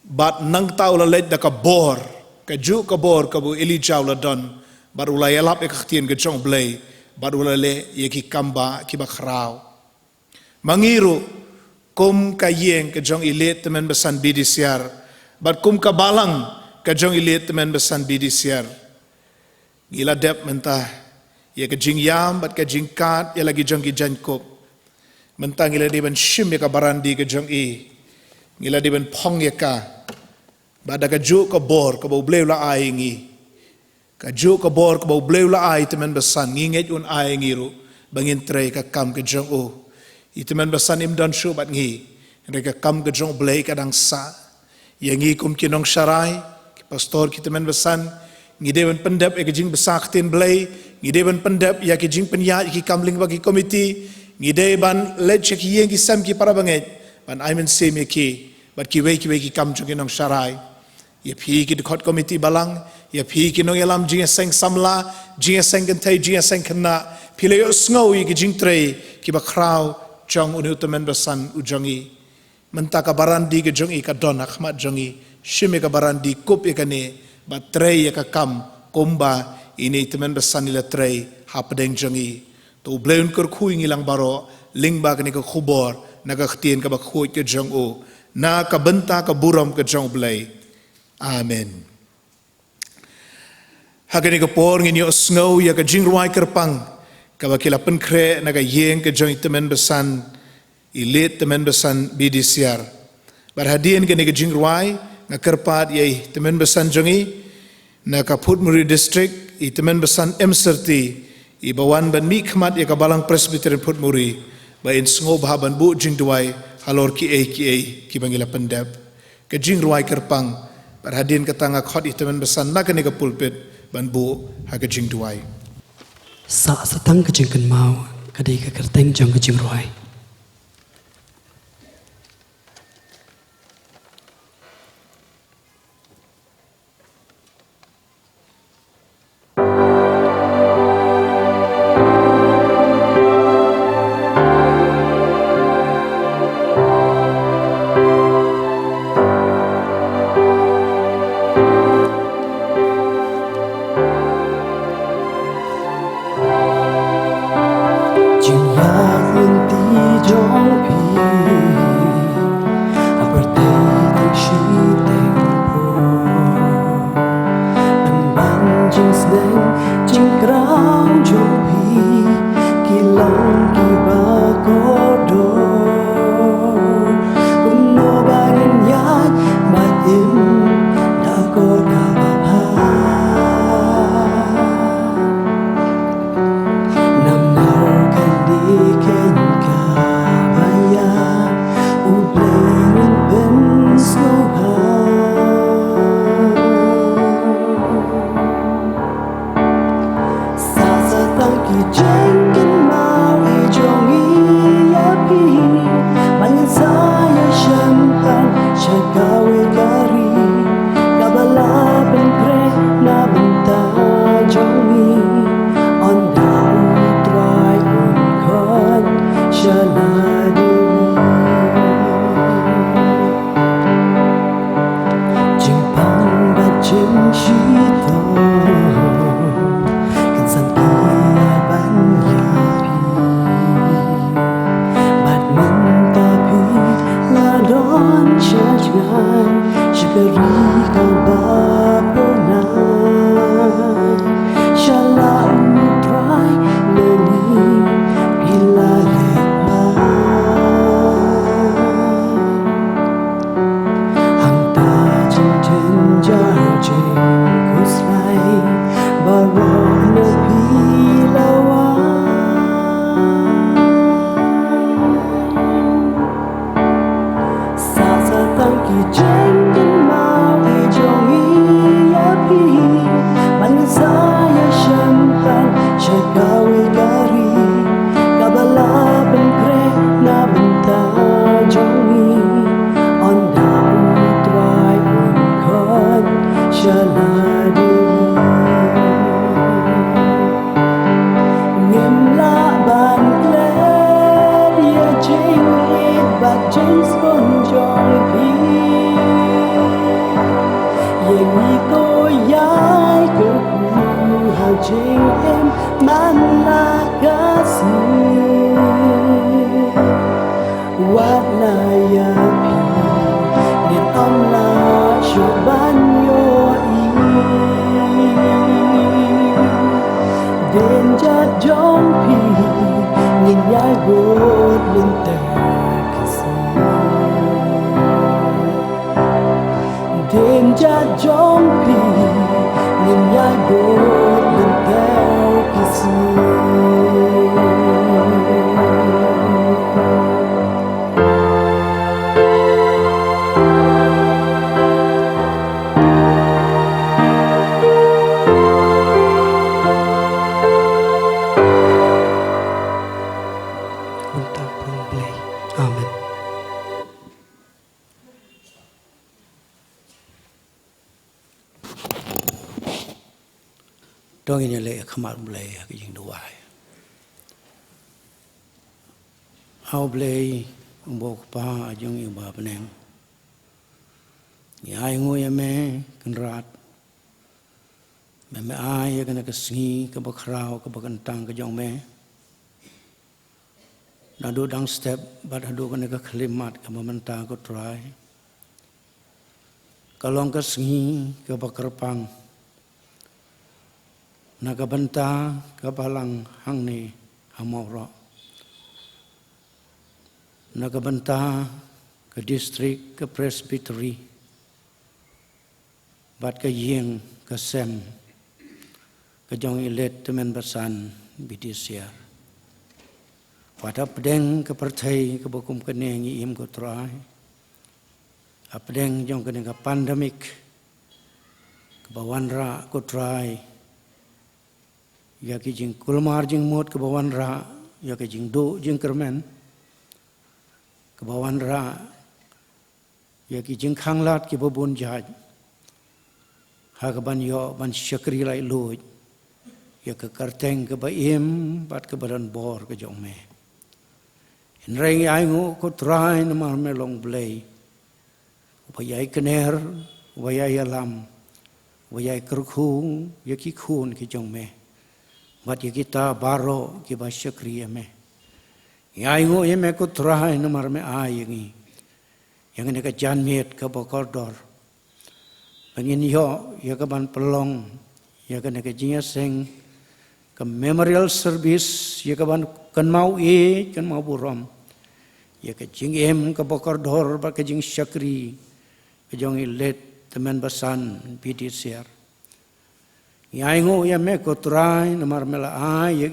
bat nang taula let da ka bor ka ju ka bor ka bu Elijah ula don bar ula yalap e khtien ke jong blai bar ula le ye ki kamba ki ba khrau mangiru kum ka yeng ke jong ilet temen besan BDCR bat kum ka balang ka jong ilet temen besan BDCR gila dep mentah ye ke jing yam bat ka jing kat ye lagi jong ki Jacob mentang ila di ban shim ya ka barandi ke jong ngila di ban phong ya ka bada ka ju ka bor ka bo bleu la ai ngi ka ju ka bor ka bo bleu la ai temen besan nginget un ai ngiru bangin tre ka kam ke jong itemen besan im don shu bat ngi reka kam ke jong blei ka dang sa yangi kum kinong sharai pastor ki temen besan ngi dewan pendap e ke jing besak tin blei ngi dewan pendap ya ke jing penya ki kamling bagi komiti ngide ban lecek yeng ki sam ki para banget ban aimen sem ki bat ki wei ki kam chung nong sharai ye phi ki khot committee balang ye phi ki nong yalam jing seng samla jing seng kan thai jing seng khna phile yo sngo yi ki jing tre ki ba khrau chong unu temen basan ujongi menta ka barandi ke jongi ka don akhmat jongi shime ka barandi kop ye kane ba tre ye ka kam komba ini temen basan ila tre hapdeng jongi to bleun kur khui ngilang baro lingba kani ka khubor naga htien ka ba khoi ke jong o na ka benta ka buram ka jong blai amen Hagani ka por nginyo snow ya ka jingruai kerpang ka bakila penkre na ka yeng ka joint temen besan ilit temen besan BDCR. Barhadian ka ni ka jingruai nga kerpat yai temen besan jongi na ka Putmuri district i temen besan M30 i bawan ban mi khmat ya ka balang Presbyterian Putmuri ba in sngo bahaban bu jingduai halor ki bangila pendap ka jingruai kerpang barhadian ka tanga khot i temen besan na ka ni ka pulpit ban bu ha ka jing duai sa satang ka jing kan mau kadai ka kerteng jong ka jing ruai Dong ini le khamat blay ka jing duai au blay bok pa jong yu ba peneng ya ai ngoi me kan rat me ai kan ka sngi ka ba khrau ka ba kan tang ka jong me na do dang step ba do kan ka khlimat ka mamanta ko try ka long ka sngi ka ba kerpang Nagabanta kabalang hangni hamoro. Nagabanta ke distrik ke presbytery. Bat ke yeng ke sem. Ke jong ilet temen basan bidisia. Pada pedeng ke pertai ke bokum keneng im ko trai. Apedeng jong keneng ke pandemik. Ke bawan ra ko trai. Ya ki jing kulmar jing mut ke bawan ra. Ya ki jing do jing kermen. Ke bawan ra. Ya ki jing khanglat ki babun jaj. Ha ke ban yo ban syakri lai luj. Ya ke karteng ke baim bat ke badan bor ke jong me. In reng ai ngu ko trai namar melong blay. Upayai kener, upayai alam, upayai kerkhung, ya ki khun ki jong me. Mat ya kita baro ki ba syakri ya me. Ai ngu ya me ko trai namar me ai yangi. Yang ini ke janmiet ke bokordor. Pengin yo ya ke ban pelong, ya ke ne ke jinyaseng ke memorial service, ya ke ban kan mau kan mau burom. Ya ke jing em ke bokordor ba ke jing syakri ke jong ilet teman basan bidi siar. Ya ingo ya me ko trai namar mela ai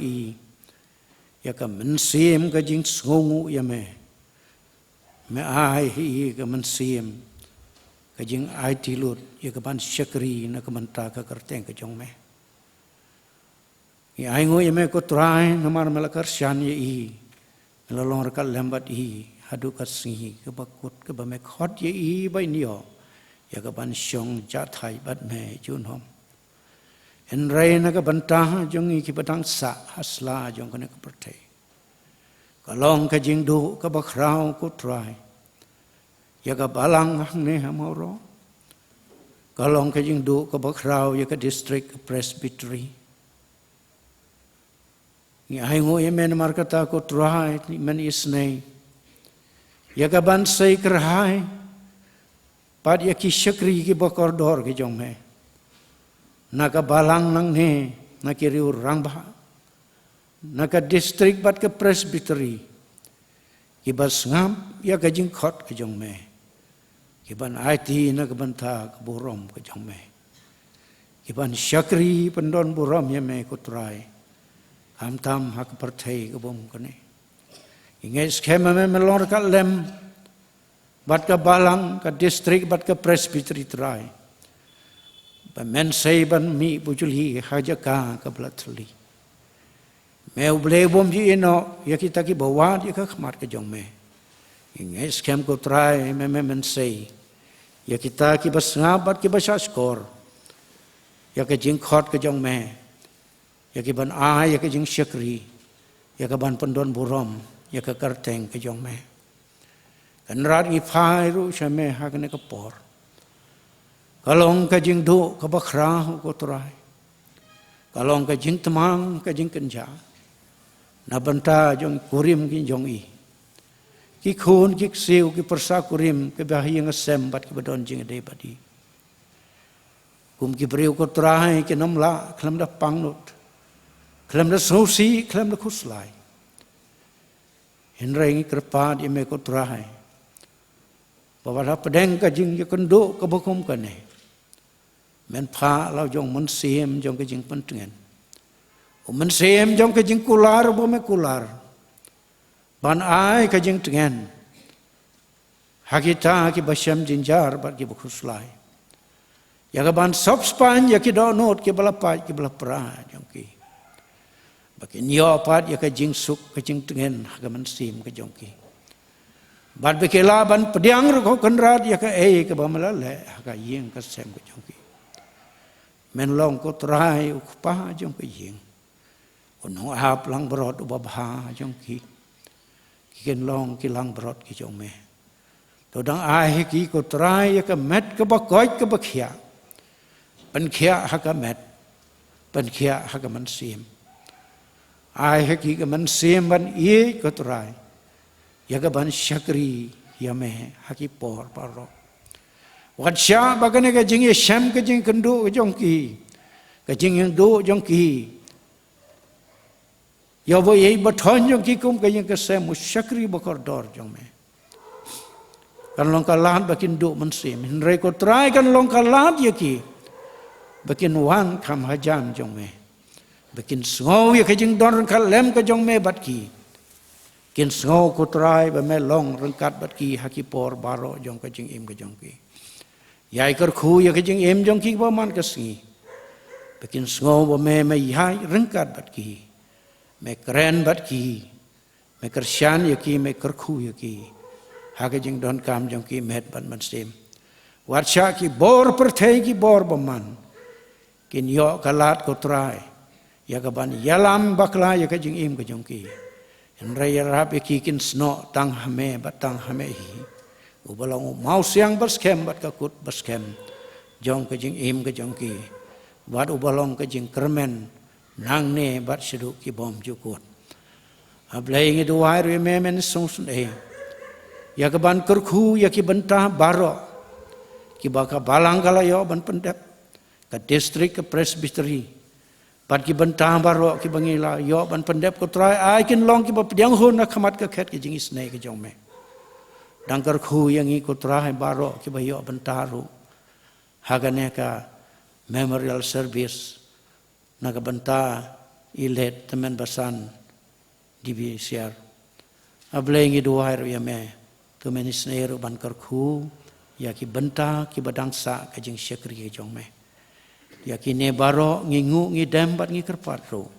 ya ke mensim ke jing sungu ya me ai hi ke mensim ke jing ai tilut ya ke ban syakri na ke menta ke kerteng ke jong me. Ya ingo ya me ko trai namar mela kersian ya melalong rekat lambat hadu kasih ke bakut ke bamek hot ya bai nio ya ke ban syong jathai bat me jun hom. En rai na ke bantah jong ki batang sa hasla jong kena ke pertai. Kalong ke jing du ke bakrau ku trai. Ya ke balang ne hamoro. Kalong ke jing du ke bakrau ya ke distrik presbytery. Ni ai ngo ye men mar kata ku trai ni men isnei. Ya ke ban sei kerhai. Pad ya ki syakri ki bakordor ke jong me. Naka balang nang ne, naki riur rang bah, naka distrik bat ke presbytery, kibas ngam ya ke jingkot ke jong me, kiban IT naka banta ke burom ke jong me, kiban syakri pendon burom ya me kutrai, ham tam hak pertai ke bom kene, ingai skema me melor kat lem, bat ke balang ke distrik bat ke presbytery trai. Men say ban mi bujuli hajaka ke belatli. Meu ble bom ji ino ya kita ki bawat ya ka khmat ke jong me. Ingai scam ko try men say. Ya kita ki bas ngabat ki bas skor. Ya ke jing khot ke jong me. Ya ki ban a ya ke jing syakri. Ya ke ban pendon burom ya ke karteng ke jong me. Kan rat ngi phai ru syame ha ke ne ke por. Kalong ka jing do ka bakra ko trai. Kalong ka jing temang ka jing kenja. Na banta jong kurim ki jong i. Ki khun ki siu ki persa kurim ke bahi ngasem bat ki badon jing de badi. Kum ki breu ko trai ki namla klam da pangnut. Klam da sosi klam da khuslai. Henreng kerpat ime ko trai. Bawa pedeng ka jing ya kendo ka bokum ka ne. Men pha lau jong men sim jong ke jing pentengan. Men sim jong ke jing kular bo me kular. Ban ai ke jing tengan. Hakita ki basyam jinjar bat ki bukhuslai. Ya ke ban sop span ya ki donot ki balapat ki balapra jong ki. Baki nyo pat ya ke jing suk ke jing tengan ha ke men sim ke jong ki. Bat bekela ban pediang ro ko kenrat ya ke ke bamalale ha ka yeng ka sem ke jong ki. Men long ko trai ukpa jong ke yeng. Unong hap lang berot ubabha jong ki. Kiken long ki lang berot ki jong me. Todang ai ki ko trai ya ke met ke bakoi ke bakhia. Pen khia ha ka met. Pen khia ha ka man sim. Ai ki ke man sim ban ye ko trai. Ya ke ban syakri ya me ha ki por paro. Wadsya bagane ke jing syam ke jing kendu ke jong ki. cái chừng yang do trong kỳ yo bo ye ba thon trong kỳ cũng cái yang cái xem một shakri ba koridor trong me kan long kalat bakin do man sim hin re ko try kan long kalat ye ki bakin wan kham hajam trong me bakin sngau ye cái chừng don kan lem ka trong me bat ki kin sngau ko try ba me long rangkat bat ki hakipor baro trong cái chừng im ka trong ki yai kar khu ye cái chừng im trong ki ba man ka si bakin sngau ba me yai rangkat bat ki me kren bat ki me kershan ye ki me kar khu ye ki ha cái chừng don kam trong ki met ban man sim wat sha ki bor per thei ki bor ba man kin yo kalat ko try ya ka ban yalam bakla ye cái chừng im ka trong ki en re rap ye ki kin sno tang hame bat tang hame hi u balong mau siang bas kem bat ka kut bas kem jong ka chừng im ka trong ki wat u balong ka chừng kermen nang ne bat sedu ki bom ju kut ablai ngi duai re me men song sun e ya ka ban kur khu ya ki banta baro ki ba ka balang kala yo ban pendep ka district ka presbytery pat ki banta baro ki bangila yo ban pendep ko try ai kin long ki ba pdiang hun na khamat ka khet ki jing isne ki jong me dang kur khu yang ngi ko try baro ki ba yo banta ru hagane ka memorial service Nagabanta ilet teman basan dibi siar ablay ngi duai ro yame to menisneru ban karku ya ki benta ki badang sa ka jing syakri ki jong me ya ki ne baro ngi ngu ngi dem bat ngi kerpat ro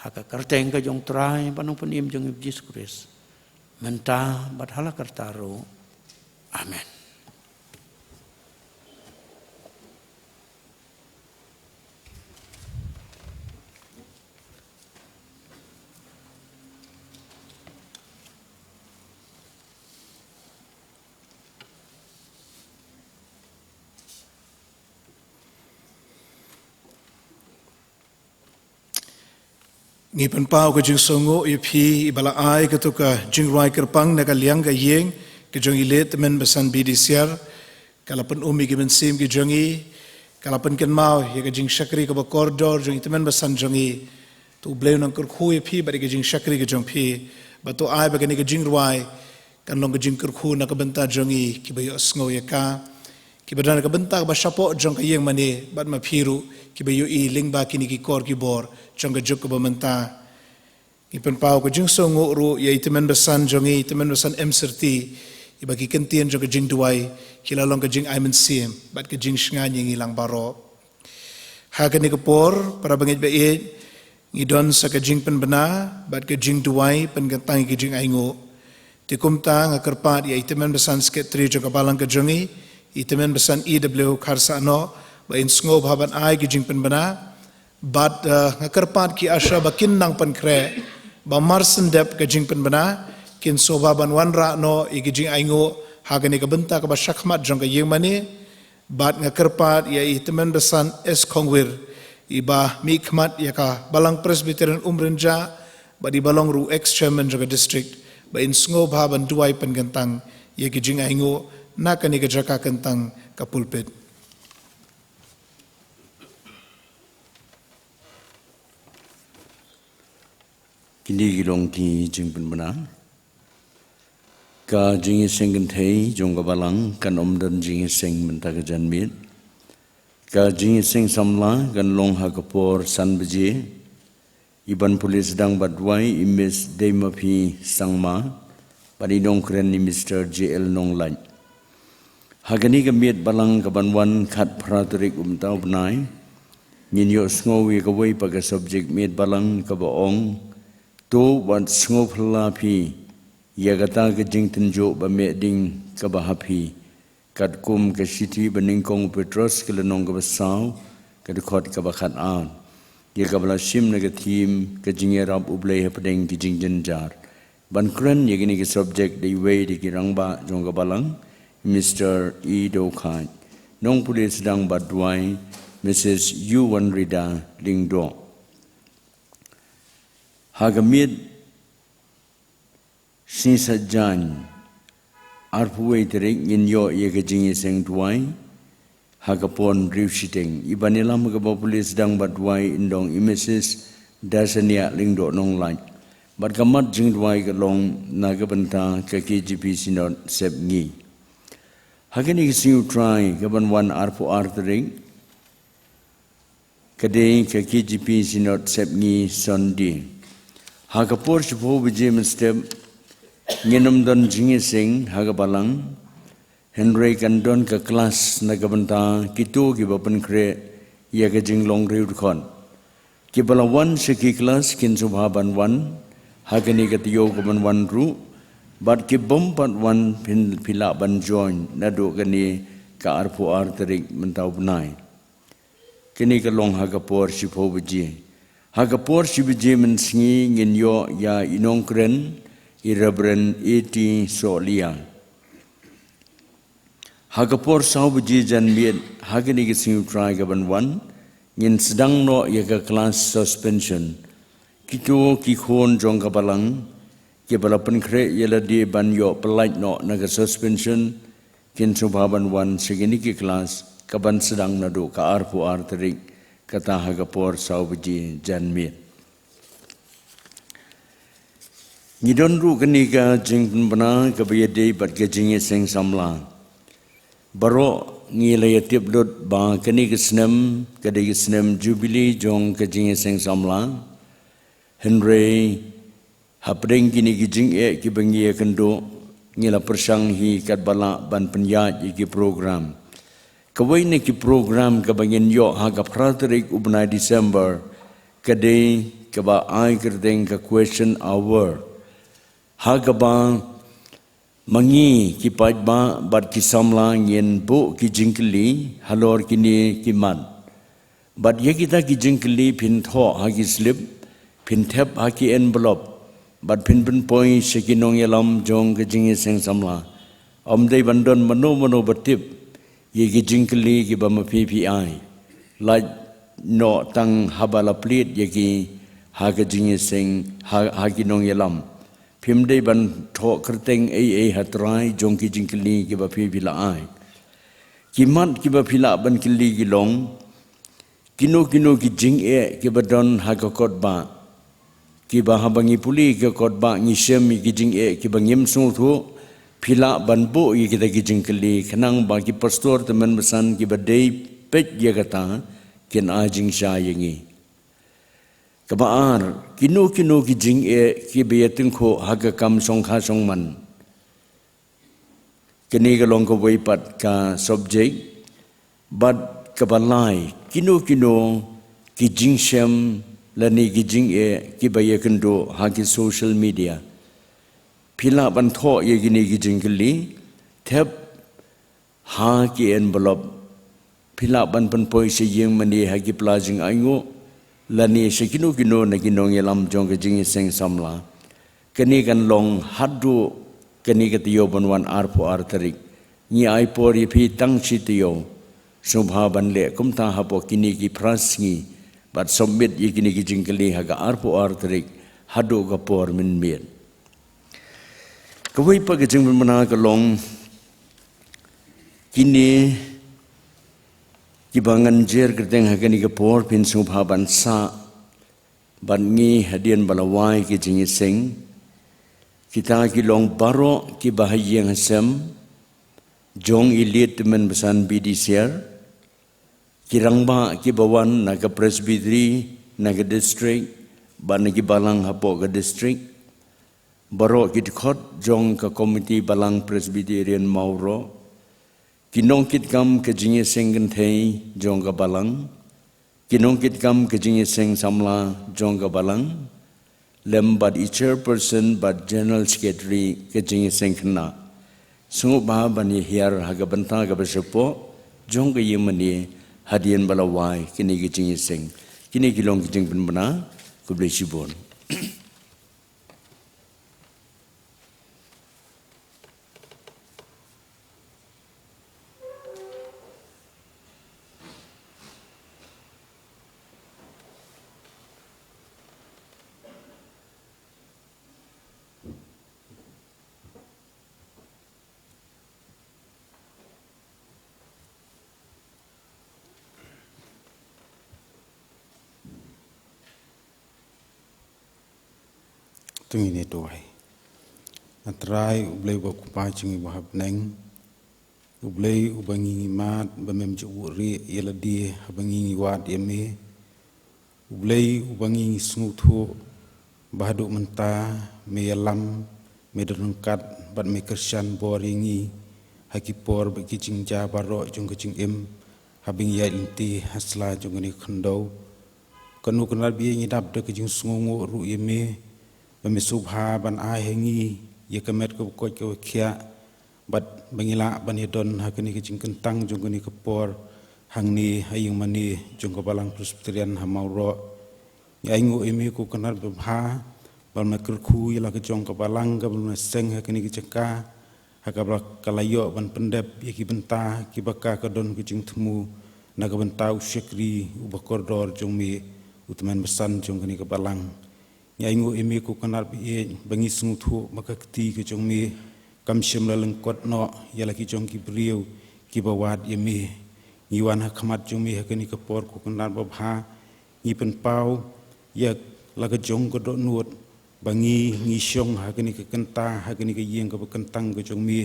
haka kerteng ka jong trai panung penim jong Jesus Christ menta bat hala kertaro amen. Ngi penpau ke jing songo ipi ibala ai ke tu ka jing rai kerpang na ka liang ka yeng ke jong ile temen besan bidisiar kalapan umi ke bensim ke jongi kalapan ken mau ye ke jing syakri ke ba koridor jong temen besan jongi tu bleu nang kur khu ipi ba ke jing syakri ke jong pi ba tu ai ba ke ni ke jing rai kan long ke jing kur khu na ka benta jongi ki ba yo sngo ye ka ki ba dan ka benta ba shapo jong ka yeng mane bat ma phiru ki ba yo i ling ba ki ni ki kor ki bor jong juk ba menta ipen pau ko jing songo ru ye itemen besan jongi itemen besan M30 ibagi kentien jong jing duai kila long ka jing aimen sim bat ka jing shnga ngi lang baro ha ka ni ko por para bangit ba e ngi don sa ka jing pen bana bat ka jing duai pen ka tang ki jing aingo ti kumta nga kerpat ye itemen besan sket 3 jong ka balang ka jongi itemen besan EW kharsa no ba in sngo bhaban ai ki jing pen bana bat ngakarpat ki asha bakin nang pankre ba marsen dep ka jing pen bana kin soba ban wanra no igi jing aingo hagani ka benta ka ba shakmat jong ka yemani bat ngakarpat ya itemen besan es kongwir iba mi khmat ya ka balang presbyterian umrenja ba di balong ru ex chairman jong district ba in sngo bhaban duai pen gantang ye ki jing aingo nakani ka jaka kantang ka pulpit. Kini gilong ki jing pen bana ka jing seng kan thei jong ka balang kan dan jing seng menta ka jan mit ka jing seng samla kan long ha ka por san beje iban polis dang badwai imis demapi sangma padi dong kren ni Mr. JL nong lai hagani ka mit balang ka banwan khat phraturik tau bnai nyin yo sngowi ka wei pa ka subject mit balang ka baong to wat sngo phla phi yagata ke jingtin jo ba me ding ka ba happy kat kum ke city baning kong petros ke lenong ka basaw ka de khot ka ba khat an ye ka bla sim ne ke team ke jinge rap ublei ha padeng ki jingjen jar ban kren ye gini ke subject de way de ki rangba jong ka balang Mr. E do khan nong police dang ba dwai Mrs. U Wanrida Lingdo Hagamid Sinsajan Arpuwe terik in yo ye ke jingi seng tuai hagapon riusiteng ibanilam ka populis dang batwai indong imesis dasania lingdo nong lai bat kamat jingdwai ka long nagabanta ka KGP sinod sepngi hagani siu try gaban wan arpo artering kadai ka KGP sinod sepngi sondi hagapor shpo bijim step nginam don jingising hagabalang Henry Kandon ka kelas nagabanta kitu gibapan kre ya ka jinglong riud kon kibalawan seki kelas kin subhaban wan hagani katiyo kaman wan ru bat kibompat wan pila ban join nadu gani ka arpu arterik mentau benai kini ka long hagapor sipo biji hagapor sibiji mensingi ngin yo ya inongkren irabren iti solia Hagapor sau biji jan miet hagani gisingu try gaban wan ngin sedang no yaga kelas suspension kitu kikhon jong kabalang ke balapan kre yala di ban yo pelaj no naga suspension kin subhaban wan segini ki kelas kaban sedang nadu ka arpu arterik kata hagapor sau biji jan miet ngidon ru kani ka jing bana ka bayade bat ka jinge seng samla Baro ngilai tiap dot ba kani kesnem kadai kesnem jubilee jong kajing seng samla Henry hapdeng kini kijing ki bangi kendo ngila persang hi kat bala ban penyat ki program kawai ne ki program ka bangin yo ha ka praterik ubna December kadai ka ba ai kerdeng ka question hour ha ka ba Mangi ki pajba bat ki samla ngien bo ki jingkli halor kini ki man. Bat ye kita ki jingkli pin tho ha ki slip pin thep ha ki envelope bat pin point sekinong yalam jong ke jingi seng samla. Dei bandon mano batip ye ki jingkli ki ba ma PPI. Like no tang habala plit ye ki ha ke jingi seng ha ki nong yalam. Pimdei ban tho kerteng hatrai jong ki jingkli ki ba pila ai kimat ki ba pila ban kili ki long kino ki jing ki ba don ha ka kot ba ki ba habangi puli ki kot ba ngi sem ki jing ki ba ngim sung thu pila ban bo ki kita ki jingkli khanang ba ki pastor teman besan ki ba dei pet ye kata ken a jing sha yengi Kabaar, kino ki jing ki beyating ko haga kam song kha song man. Kini kalong ko waipat ka subject, but kabalay, kino ki jing shem lani ki jing ki bayakendo hagi social media. Pila ban tho ye gini ki jing kali, tep ha ki envelope. Pila ban poi se yeng mani hagi plajing aingo. Lani sekino na kinong yalam jong ke jingi seng samla kani kan long hadu kani katiyo banwan arpo artarik ni ai por pi tang chitiyo subha banle kumta hapo kini ki prasngi bat submit ye kini ki jingkali haga arpo artarik hadu ka por min miet kawai pa ke jing mana ka long kini Kibangan jer kerteng hagani ke por pin subha bansa ban ngi hadian balawai ki jingi seng kita ki long baro ki bahayeng hasem jong ilit teman besan BDCR kirangba ki bawan naga presbytery naga district ban ki balang hapo ke district baro ki khot jong ka komiti balang presbyterian mauro Kinongkit kam ke jingi seng gentei jong ka balang kinongkit kam ke jingi seng samla jong ka balang lem bad chairperson bad general secretary ke jingi seng khna sungu ba bani hiar haga banta ga besepo jong ka yemani hadian balawai kini ke jingi seng kini kilong ke jing bana ku blesibon tungi ni tuai. Natrai ublei ba kupai cungi ba habneng. Ublei ubangi mat ba mem juri yela di habangi wat yeme. Ublei ubangi snguthu bahadu menta me yalam me derengkat bat me kersan boringi hakipor ba kicing ja baro jong kicing im habing ya inti hasla jong ni khandau kanu kenal bi ngidap de kicing sungu ru yeme ba me subha ban a hengi ye kamet ko ko khia bat bangila ban hedon hakini kicing kentang jong ni kepor hangni hayung mani jong ko balang presbyterian hamauro aingo imi ko kenal bha bal maker khu yala ke jong ka balang ka bal seng ha kini ke ceka ha ka kalayo ban pendep yaki benta ki baka ka don ke jing temu na ka benta usyakri ubakordor jong mi utman besan jong kini ke balang aingo imi ko kenal bi bangi sungthu maka kti ke jong mi kam shim la lengkot no yala ki jong ki briu ki bawat yemi iwan ha khamat jong mi ha kini ke por ko kenal bha ni pen pau yak laga jong ko do nuot bangi ngi syong ha kini ke kenta ha kini ke yeng ke kentang ke jong mi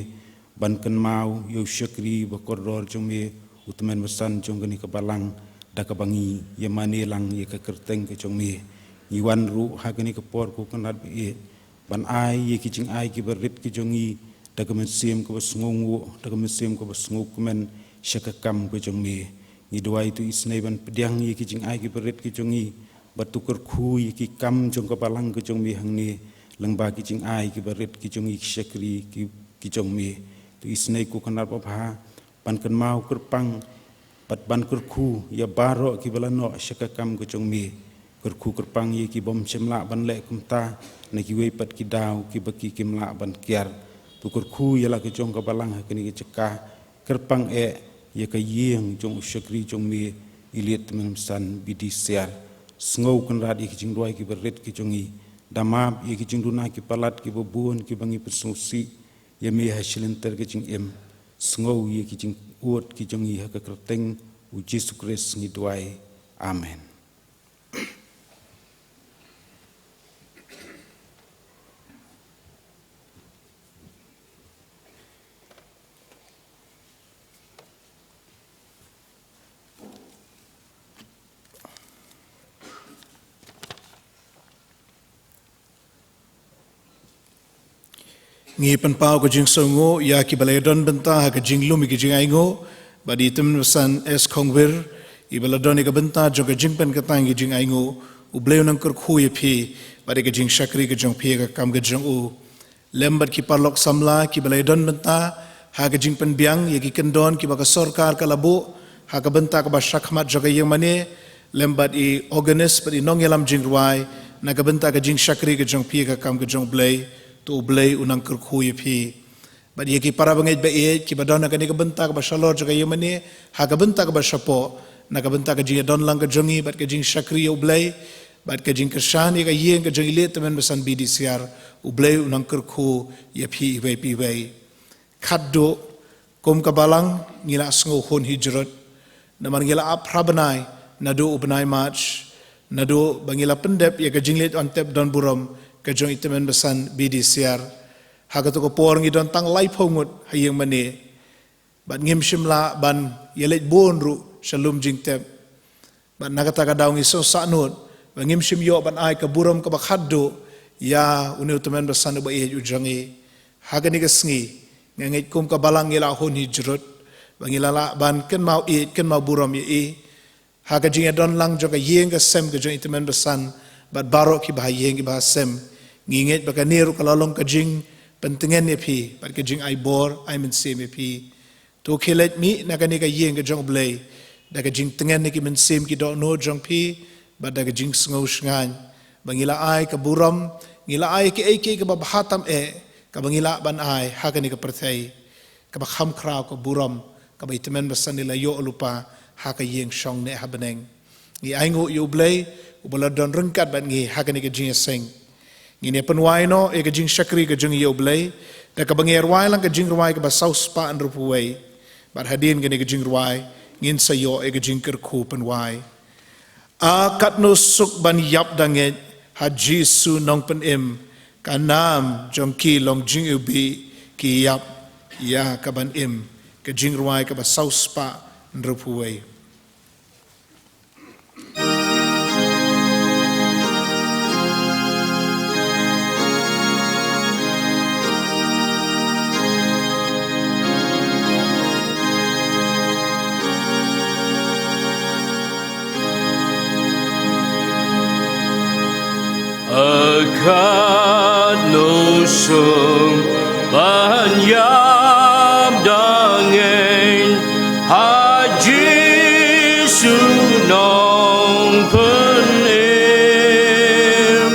ban ken mau yo syakri ba koror jong mi utmen besan jong kini ke balang da ka bangi ye mani lang ye ke kerteng ke jong mi iwan ru ha kini ke por ko kanat bi ban ai ye ki jing ai ki berit ki jongi da ka mesim ko sngungu da ka mesim ko sngu kemen syakakam ke jong mi ni doa itu isnai ban pediang ye ki jing ai ki berit ki jongi batukar khu ki kam jong ka balang ke jong mi hang ni lengba ki jing ai ki barit ki jong ki syakri ki jong mi tu isnai ku kanar pa bha pan kan mau kerpang pat ban ker khu ya baro ki balano syakakam ke jong mi ker khu kerpang ye ki bom semla ban le kumta na ki wei pat ki daw ki baki ki mla ban kiar tu ker khu ya la ke jong ka balang ha kini ki ceka kerpang ye ka yeng jong syakri jong mi ilit men san bidi siar sngau kan rad ki jing doi ki berit ki jongi damab ki jing duna ki palat ki bobun ki bangi persusi ye me hasilenter ki jing em sngau ki jing uot ki jongi ha ka kerteng u Jesu Kristus ni doi amen. Ngi penpau ke jing songo ya ki baledon benta ha ke jing lumi ki jing aingo badi tem san es khongwir I baledon ke benta jo ke jing pen ke tang ki jing aingo u bleu nang kur khu ye phi badi ke jing shakri ke jong phi ke kam ke jong u lembat ki parlok samla ki baledon benta ha ke jing pen biang ye ki kendon ki baka sarkar ka labu ha ke benta ke ba shakmat jo ke yang mane lembat I organist badi nong yalam jing ruai na ke benta ke jing shakri ke jong phi ke kam ke jong blei tu blei unang kerkhu ye phi bad ye ki para bangai ba e ki badon ka ni ka benta ka shalor jo ka yemani ha ka benta ka shapo na ka benta ka ji don lang ka jongi bad ka jing shakri u blei bad ka jing kershan ye ka yeng ka jongi le temen besan BDCR u blei unang kerkhu ye phi we pi we khaddo kom ka balang ngila sngo hon hijrat na man ngila aprabanai na do ubnai march na do bangila pendep ye ka jing le on tep don buram ka jong itemen besan BDCR hagato ko por ngi don tang lai phongut hayeng mane ban ngim shimla ban yelet bonru shalom jingtep ban nagata ka daw ngi so sanut ban ngim shim yo ban ai ka buram ka bakhaddo ya uni itemen besan ba e ujangi hagani ka sngi ngengit kum ka balang ngila hon hijrut bangila ban ken mau e ken mau buram ye haga jing don lang jo ka yeng ka sem ka jong itemen besan bat barok ki bahayeng ki bahasem nginget baka niru kalalong ka jing pentengen ye phi bat ka jing ai bor ai men sem ye phi to khilet mi na ka ni ka yeng ka jong blei da ka jing tengen ni ki men sem ki do no jong phi bat da ka jing sngo shngan bangila ai ka buram ngila ai ki ek ka bahatam ka bangila ban ai ha ka ni ka perthai ka ba kham khrau ka buram ka ba itemen basan nila yo lupa ha ka yeng shong ne ha beneng ni ai ngo yo blei ubaladon rengkat bat ngi hakani ke jing seng ngine penwai no e ke jing shakri ke jing yo blei da ka banger wai lang ke jing ruai ke ba saus pa an rupuai bat hadin ke jing ruai ngin sayo e ke jing ker khu penwai a kat no suk ban yap danget ha Jesu nong pen im kanam jong ki long jing ubi ki yap ya kaban im ke jing ruai ka ba saus pa nrupuai Akat no sum ban yam dangen haji sunong penim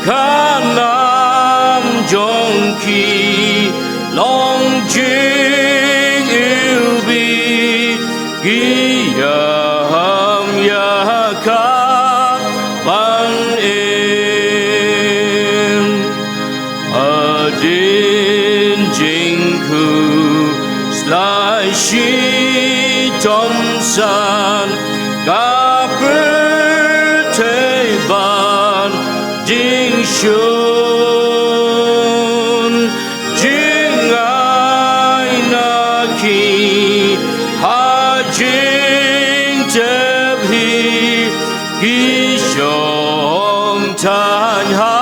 kanam jongki long jing ilbi giyam yakak ban Adin jingku slai shi Thompson kaper teban jing shun jing ai naki ha jing tebhi ki shong tan ha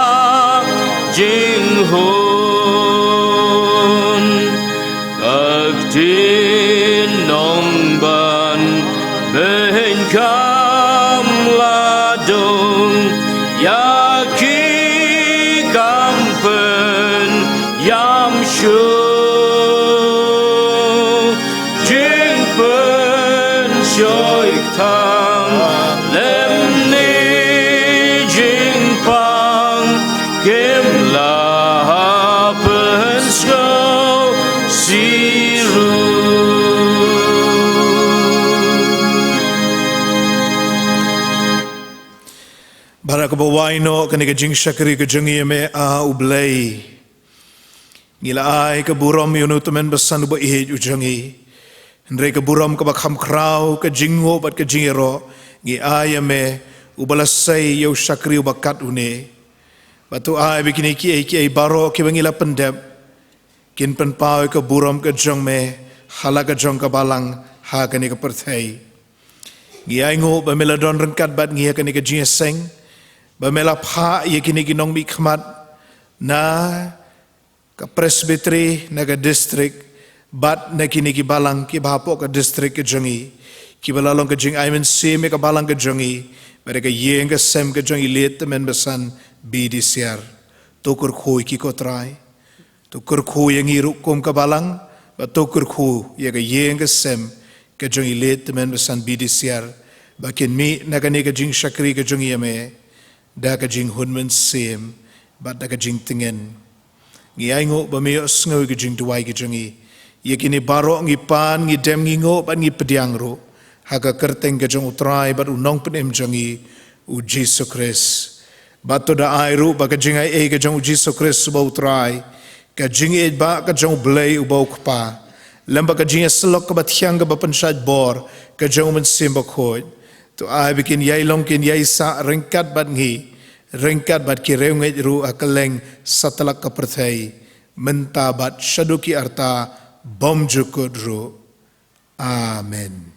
jing hun các tin nong ban bên cam la dung ya ki cam pen yam shu jing pen shoi thang lem ni jing pang Kim la pen snow siru Barak bawaino kani ka jing shakri ka jangi me a ublay ngila ai ka buram yunu temen besan ba ihej ujangi ndre ka buram ka bakham kraw ka jingo bat ka jingero ngi ai me ubalasai yo shakri bakat une Batu ai bikini ki ai baro ki bangila pendep kin pen pau ke buram ke jong me hala ke jong ke balang ha kani ke perthai gi ai ngo ba meladon rengkat bat ngi kani ke jingseng ba mela pha ye kini ginong mi khmat na ke presbytery na ke district bat na kini ki balang ki bapo ke district ke jongi ki balalong ke jing ai men se me ke balang ke jongi mereka yeng ke sem ke jongi let men besan BDCR tokur khoi ki ko trai tokur khoi yang iru kom ka balang ba tokur khu ye ga yeng ga sem ka jong ilet men besan BDCR ba ken mi na ka ne ka jing shakri ka jong yeme da ka jing hun men sem ba da ka jing tingen ngi ai ngo ba me sngo ka jing tuai ka jong ye kini baro ngi pan ngi dem ngi ngo ba ngi pediang ro ha ka kerteng ka jong utrai ba unong pen em jong u Jesus Christ Bato da airu ba ka jing ai ka jong Jesus Christ ba utrai ka jing e ba ka jong blay u ba ukpa lamba ka jing slok ka ba thiang ka ba pansat bor ka jong men sim ba khoi to ai bikin yai long kin yai sa rengkat bat ngi rengkat bat ki reungai ru akaleng satalak ka perthai menta bat shaduki arta bom jukudru amen